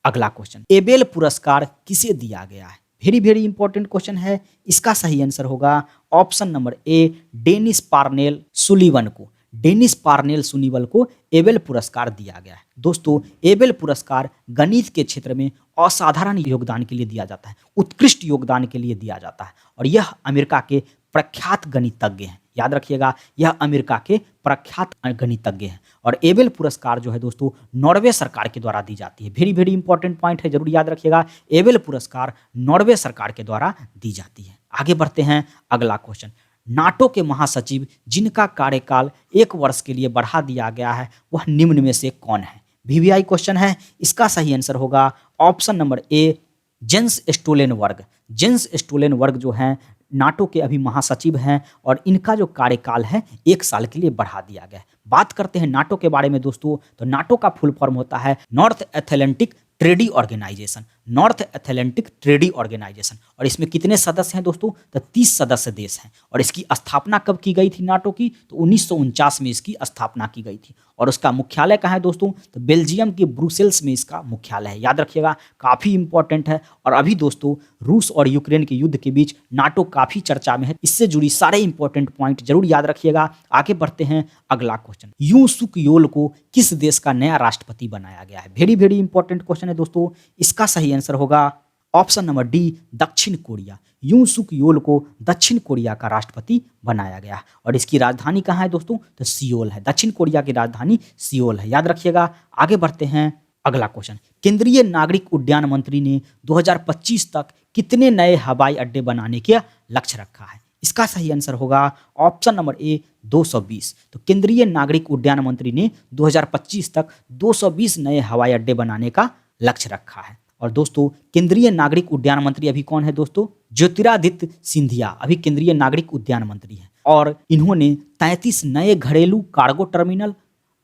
अगला क्वेश्चन। एबेल पुरस्कार किसे दिया गया है? वेरी इंपॉर्टेंट क्वेश्चन है। इसका सही आंसर होगा option number A, Dennis Parnell Sullivan को। डेनिस पार्नेल सुनिवल को एबेल पुरस्कार दिया गया है। दोस्तों एबेल पुरस्कार गणित के क्षेत्र में असाधारण योगदान के लिए दिया जाता है, उत्कृष्ट योगदान के लिए दिया जाता है। और यह अमेरिका के प्रख्यात गणितज्ञ हैं। याद रखिएगा, यह अमेरिका के प्रख्यात गणितज्ञ हैं। और एबेल पुरस्कार जो है दोस्तों नॉर्वे सरकार के द्वारा दी जाती है। वेरी इंपॉर्टेंट पॉइंट है, जरूर याद रखिएगा। एबेल पुरस्कार नॉर्वे सरकार के द्वारा दी जाती है। आगे बढ़ते हैं, अगला क्वेश्चन। नाटो के महासचिव जिनका कार्यकाल 1 वर्ष के लिए बढ़ा दिया गया है, वह निम्न में से कौन है? VVI क्वेश्चन है। इसका सही आंसर होगा option number A, Jens Stoltenberg. Jens Stoltenberg जो हैं नाटो के अभी महासचिव हैं और इनका जो कार्यकाल है 1 साल के लिए बढ़ा दिया गया है। बात करते हैं नाटो के बारे में दोस्तों, तो नाटो का फुल फॉर्म होता है North Atlantic treaty organization. North Atlantic treaty organization. और इसमें कितने सदस्य हैं दोस्तों? तो 30 सदस्य देश हैं। और इसकी स्थापना कब की गई थी नाटो की? तो 1949 में इसकी स्थापना की गई थी। और उसका मुख्यालय कहाँ है दोस्तों? तो बेल्जियम के ब्रुसेल्स में इसका मुख्यालय है। याद रखिएगा, काफ़ी इंपॉर्टेंट है। और अभी दोस्तों रूस और यूक्रेन के युद्ध के बीच नाटो काफ़ी चर्चा में है। इससे जुड़ी सारे इंपॉर्टेंट पॉइंट जरूर याद रखिएगा। आगे बढ़ते हैं, अगला क्वेश्चन। यू सुक योल को किस देश का नया राष्ट्रपति बनाया गया है? वेरी इंपॉर्टेंट क्वेश्चन है दोस्तों। इसका सही आंसर होगा ऑप्शन नंबर डी, दक्षिण कोरिया। यू सुक योल को दक्षिण कोरिया का राष्ट्रपति बनाया गया। और इसकी राजधानी कहाँ है दोस्तों? तो सियोल है। दक्षिण कोरिया की राजधानी सियोल है, याद रखिएगा। आगे बढ़ते हैं, अगला क्वेश्चन। केंद्रीय नागरिक उड्डयन मंत्री ने 2025 तक कितने नए हवाई अड्डे बनाने का लक्ष्य रखा है? इसका सही आंसर होगा ऑप्शन नंबर ए, 220। तो केंद्रीय नागरिक उड्डयन मंत्री ने 2025 तक 220 नए हवाई अड्डे बनाने का लक्ष्य रखा है। और दोस्तों केंद्रीय नागरिक उड्डयन मंत्री अभी कौन है दोस्तों? ज्योतिरादित्य सिंधिया अभी केंद्रीय नागरिक उड्डयन मंत्री हैं। और इन्होंने 33 नए घरेलू कार्गो टर्मिनल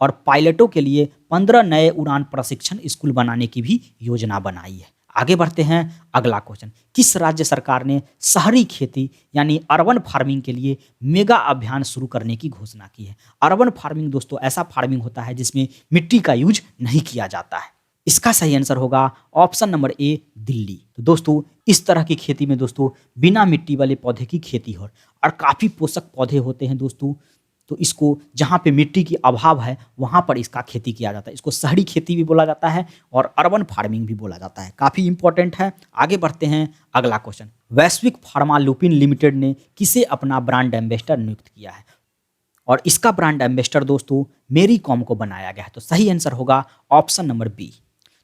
और पायलटों के लिए 15 नए उड़ान प्रशिक्षण स्कूल बनाने की भी योजना बनाई है। आगे बढ़ते हैं, अगला क्वेश्चन। किस राज्य सरकार ने शहरी खेती यानी अर्बन फार्मिंग के लिए मेगा अभियान शुरू करने की घोषणा की है? अर्बन फार्मिंग दोस्तों ऐसा फार्मिंग होता है जिसमें मिट्टी का यूज नहीं किया जाता है। इसका सही आंसर होगा ऑप्शन नंबर ए, दिल्ली। तो दोस्तों इस तरह की खेती में दोस्तों बिना मिट्टी वाले पौधे की खेती हो और काफ़ी पोषक पौधे होते हैं दोस्तों। तो इसको जहाँ पे मिट्टी की अभाव है वहाँ पर इसका खेती किया जाता है। इसको शहरी खेती भी बोला जाता है और अर्बन फार्मिंग भी बोला जाता है। काफ़ी इंपॉर्टेंट है। आगे बढ़ते हैं, अगला क्वेश्चन। वैश्विक फार्मा लुपिन लिमिटेड ने किसे अपना ब्रांड एम्बेसडर नियुक्त किया है? और इसका ब्रांड एम्बेसडर दोस्तों मेरी कॉम को बनाया गया है। तो सही आंसर होगा ऑप्शन नंबर बी।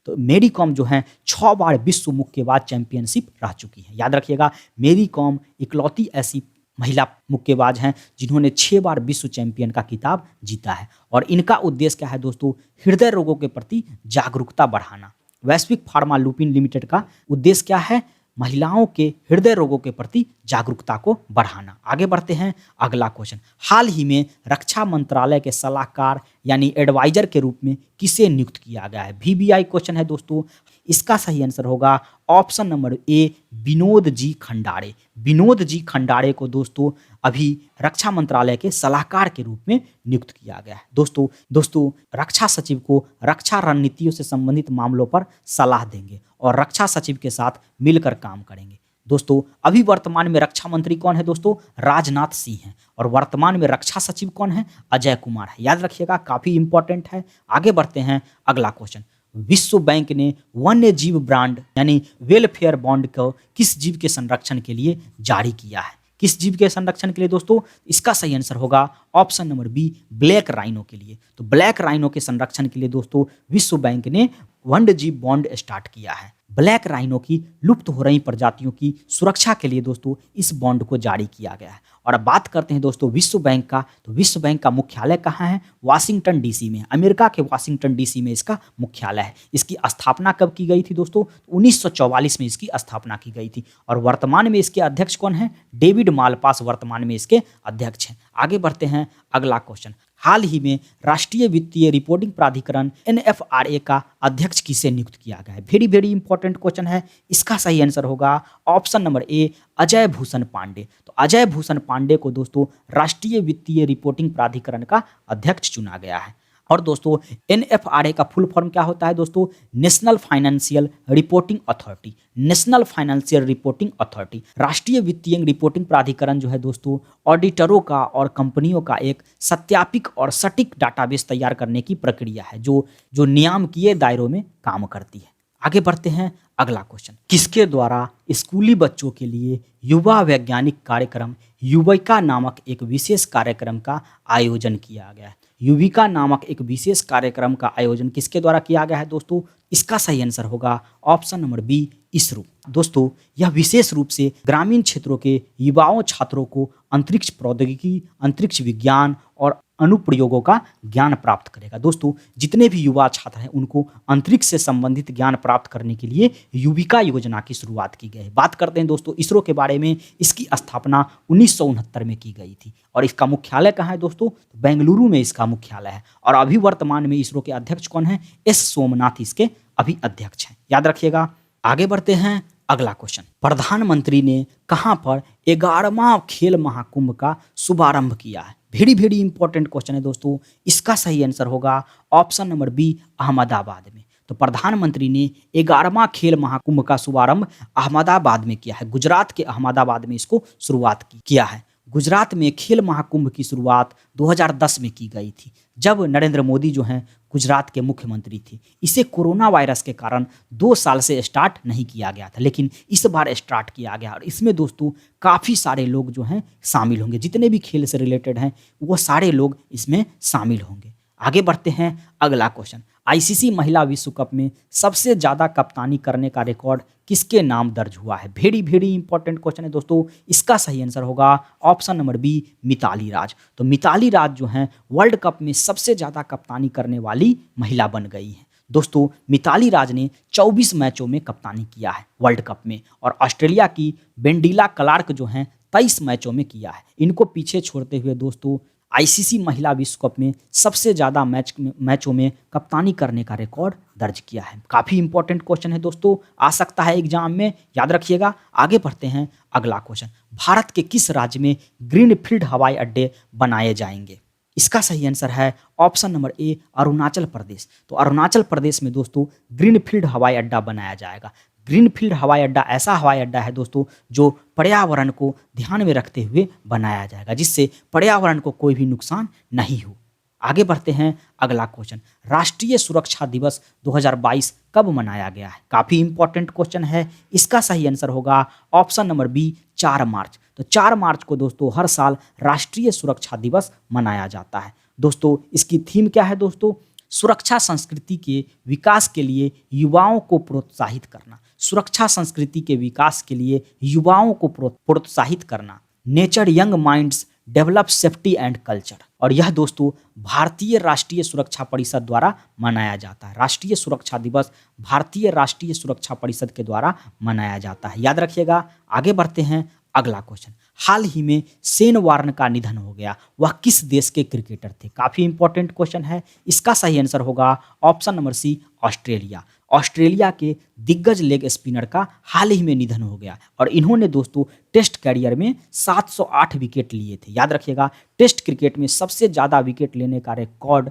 तो मेरी कॉम जो है 6 बार विश्व मुक्केबाज चैंपियनशिप रह चुकी है। याद रखिएगा, मेरी कॉम इकलौती ऐसी महिला मुक्केबाज हैं जिन्होंने 6 बार विश्व चैंपियन का खिताब जीता है। और इनका उद्देश्य क्या है दोस्तों? हृदय रोगों के प्रति जागरूकता बढ़ाना। वैश्विक फार्मा लुपिन लिमिटेड का उद्देश्य क्या है? महिलाओं के हृदय रोगों के प्रति जागरूकता को बढ़ाना। आगे बढ़ते हैं, अगला क्वेश्चन, हाल ही में रक्षा मंत्रालय के सलाहकार यानी एडवाइजर के रूप में किसे नियुक्त किया गया है? VBI क्वेश्चन है दोस्तों। इसका सही आंसर होगा ऑप्शन नंबर ए, विनोद जी खंडारे। विनोद जी खंडारे को दोस्तों अभी रक्षा मंत्रालय के सलाहकार के रूप में नियुक्त किया गया है। दोस्तों रक्षा सचिव को रक्षा रणनीतियों से संबंधित मामलों पर सलाह देंगे और रक्षा सचिव के साथ मिलकर काम करेंगे। दोस्तों अभी वर्तमान में रक्षा मंत्री कौन है दोस्तों? राजनाथ सिंह हैं। और वर्तमान में रक्षा सचिव कौन है? अजय कुमार है। याद रखिएगा, काफी इंपॉर्टेंट है। आगे बढ़ते हैं, अगला क्वेश्चन, विश्व बैंक ने वन्य जीव ब्रांड यानी वेलफेयर बॉन्ड को किस जीव के संरक्षण के लिए जारी किया है? किस जीव के संरक्षण के लिए दोस्तों? इसका सही आंसर होगा option number B, black rhino के लिए। तो ब्लैक राइनो के संरक्षण के लिए दोस्तों विश्व बैंक ने वन्य जीव बॉन्ड स्टार्ट किया है। ब्लैक राइनो की लुप्त हो रही प्रजातियों की सुरक्षा के लिए दोस्तों इस बॉन्ड को जारी किया गया है। और अब बात करते हैं दोस्तों विश्व बैंक का। तो विश्व बैंक का मुख्यालय कहाँ है? वाशिंगटन डीसी में। अमेरिका के वाशिंगटन डीसी में इसका मुख्यालय है। इसकी स्थापना कब की गई थी दोस्तों? 1944 में इसकी स्थापना की गई थी। और वर्तमान में इसके अध्यक्ष कौन है? डेविड मालपास वर्तमान में इसके अध्यक्ष हैं। आगे बढ़ते हैं, अगला क्वेश्चन, हाल ही में राष्ट्रीय वित्तीय रिपोर्टिंग प्राधिकरण NFRA का अध्यक्ष किसे नियुक्त किया गया है? वेरी इंपॉर्टेंट क्वेश्चन है। इसका सही आंसर होगा option number A, Ajay Bhushan Pandey. तो अजय भूषण पांडे को दोस्तों राष्ट्रीय वित्तीय रिपोर्टिंग प्राधिकरण का अध्यक्ष चुना गया है। और दोस्तों NFRA का फुल फॉर्म क्या होता है दोस्तों? National financial reporting authority. National financial reporting authority, राष्ट्रीय वित्तीय रिपोर्टिंग प्राधिकरण जो है दोस्तों ऑडिटरों का और कंपनियों का एक सत्यापित और सटीक डाटाबेस तैयार करने की प्रक्रिया है जो नियामकीय दायरों में काम करती है। आगे बढ़ते हैं, अगला क्वेश्चन, किसके द्वारा स्कूली बच्चों के लिए युवा वैज्ञानिक कार्यक्रम युविका नामक एक विशेष कार्यक्रम का आयोजन किया गया है? युविका नामक एक विशेष कार्यक्रम का आयोजन किसके द्वारा किया गया है दोस्तों? इसका सही आंसर होगा ऑप्शन नंबर बी, इसरो। दोस्तों यह विशेष रूप से ग्रामीण क्षेत्रों के युवाओं छात्रों को अंतरिक्ष प्रौद्योगिकी, अंतरिक्ष विज्ञान और अनुप्रयोगों का ज्ञान प्राप्त करेगा। दोस्तों जितने भी युवा छात्र हैं उनको अंतरिक्ष से संबंधित ज्ञान प्राप्त करने के लिए युविका योजना की शुरुआत की गई है। बात करते हैं दोस्तों इसरो के बारे में। इसकी स्थापना 1969 में की गई थी। और इसका मुख्यालय कहाँ है दोस्तों? तो बेंगलुरु में इसका मुख्यालय है। और अभी वर्तमान में इसरो के अध्यक्ष कौन है? S सोमनाथ इसके अभी अध्यक्ष हैं। याद रखिएगा। आगे बढ़ते हैं, अगला क्वेश्चन, प्रधानमंत्री ने कहां पर 11वां खेल महाकुंभ का शुभारंभ किया है? वेरी इंपॉर्टेंट क्वेश्चन है दोस्तों। इसका सही आंसर होगा ऑप्शन नंबर बी, अहमदाबाद में। तो प्रधानमंत्री ने 11वां खेल महाकुंभ का शुभारंभ अहमदाबाद में किया है। गुजरात के अहमदाबाद में इसको शुरुआत किया है। गुजरात में खेल महाकुंभ की शुरुआत 2010 में की गई थी, जब नरेंद्र मोदी जो हैं गुजरात के मुख्यमंत्री थे। इसे कोरोना वायरस के कारण 2 साल से स्टार्ट नहीं किया गया था, लेकिन इस बार स्टार्ट किया गया। और इसमें दोस्तों काफ़ी सारे लोग जो हैं शामिल होंगे। जितने भी खेल से रिलेटेड हैं वो सारे लोग इसमें शामिल होंगे। आगे बढ़ते हैं, अगला क्वेश्चन, ICC महिला विश्व कप में सबसे ज़्यादा कप्तानी करने का रिकॉर्ड किसके नाम दर्ज हुआ है? वेरी इंपॉर्टेंट क्वेश्चन है दोस्तों। इसका सही आंसर होगा ऑप्शन नंबर बी, मिताली राज। तो मिताली राज जो हैं वर्ल्ड कप में सबसे ज़्यादा कप्तानी करने वाली महिला बन गई हैं। दोस्तों मिताली राज ने 24 मैचों में कप्तानी किया है वर्ल्ड कप में। और ऑस्ट्रेलिया की बेंडिला क्लार्क जो हैं 23 मैचों में किया है। इनको पीछे छोड़ते हुए दोस्तों ICC महिला विश्व कप में सबसे ज़्यादा मैचों में कप्तानी करने का रिकॉर्ड दर्ज किया है। काफ़ी इंपॉर्टेंट क्वेश्चन है दोस्तों, आ सकता है एग्जाम में, याद रखिएगा। आगे बढ़ते हैं, अगला क्वेश्चन, भारत के किस राज्य में ग्रीनफील्ड हवाई अड्डे बनाए जाएंगे? इसका सही आंसर है ऑप्शन नंबर ए, अरुणाचल प्रदेश। तो अरुणाचल प्रदेश में दोस्तों ग्रीनफील्ड हवाई अड्डा बनाया जाएगा। ग्रीनफील्ड हवाई अड्डा ऐसा हवाई अड्डा है दोस्तों जो पर्यावरण को ध्यान में रखते हुए बनाया जाएगा, जिससे पर्यावरण को कोई भी नुकसान नहीं हो। आगे बढ़ते हैं, अगला क्वेश्चन, राष्ट्रीय सुरक्षा दिवस 2022 कब मनाया गया है? काफ़ी इंपॉर्टेंट क्वेश्चन है। इसका सही आंसर होगा ऑप्शन नंबर बी, 4 मार्च। तो 4 मार्च को दोस्तों हर साल राष्ट्रीय सुरक्षा दिवस मनाया जाता है। दोस्तों इसकी थीम क्या है दोस्तों? सुरक्षा संस्कृति के विकास के लिए युवाओं को प्रोत्साहित करना। सुरक्षा संस्कृति के विकास के लिए युवाओं को प्रोत्साहित करना। Nature young minds develop safety and culture. और यह दोस्तों भारतीय राष्ट्रीय सुरक्षा परिषद द्वारा मनाया जाता है। राष्ट्रीय सुरक्षा दिवस भारतीय राष्ट्रीय सुरक्षा परिषद के द्वारा मनाया जाता है, याद रखिएगा। आगे बढ़ते हैं, अगला क्वेश्चन। हाल ही में शेन वार्न का निधन हो गया, वह किस देश के क्रिकेटर थे? काफी इंपॉर्टेंट क्वेश्चन है। इसका सही आंसर होगा option number C, Australia. Australia के दिग्गज लेग स्पिनर का हाल ही में निधन हो गया और इन्होंने दोस्तों टेस्ट कैरियर में 708 विकेट लिए थे, याद रखिएगा। टेस्ट क्रिकेट में सबसे ज़्यादा विकेट लेने का रिकॉर्ड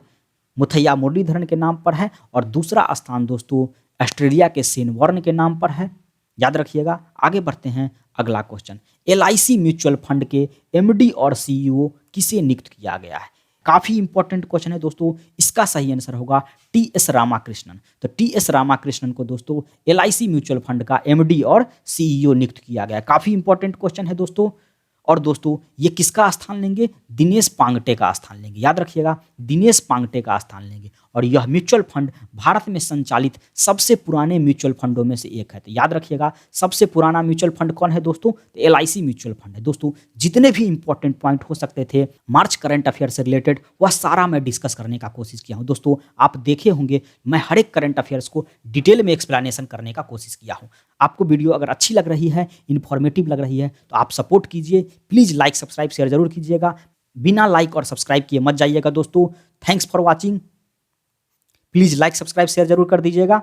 मुथैया मुरलीधरन के नाम पर है और दूसरा स्थान दोस्तों ऑस्ट्रेलिया के शेन वॉर्न के नाम पर है, याद रखिएगा। आगे बढ़ते हैं, अगला क्वेश्चन। LIC म्यूचुअल फंड के MD और CEO किसे नियुक्त किया गया है? काफी इंपॉर्टेंट क्वेश्चन है दोस्तों। इसका सही आंसर होगा TS रामाकृष्णन। तो TS रामाकृष्णन को दोस्तों LIC म्यूचुअल फंड का MD और CEO नियुक्त किया गया है। काफी इंपॉर्टेंट क्वेश्चन है दोस्तों। और दोस्तों ये किसका स्थान लेंगे? दिनेश पांगटे का स्थान लेंगे, याद रखिएगा। दिनेश पांगटे का स्थान लेंगे और यह म्यूचुअल फंड भारत में संचालित सबसे पुराने म्यूचुअल फंडों में से एक है। तो याद रखिएगा, सबसे पुराना म्यूचुअल फंड कौन है दोस्तों? तो LIC म्यूचुअल फंड है दोस्तों। जितने भी इंपॉर्टेंट पॉइंट हो सकते थे मार्च करंट अफेयर से रिलेटेड, वह सारा मैं डिस्कस करने का कोशिश किया हूँ दोस्तों। आप देखे होंगे मैं हर एक करंट अफेयर्स को डिटेल में एक्सप्लेनेशन करने का कोशिश किया हूँ। आपको वीडियो अगर अच्छी लग रही है, इन्फॉर्मेटिव लग रही है, तो आप सपोर्ट कीजिए। प्लीज़ लाइक सब्सक्राइब शेयर जरूर कीजिएगा। बिना लाइक और सब्सक्राइब किए मत जाइएगा दोस्तों। Thanks for watching. Please like subscribe share जरूर कर दीजिएगा।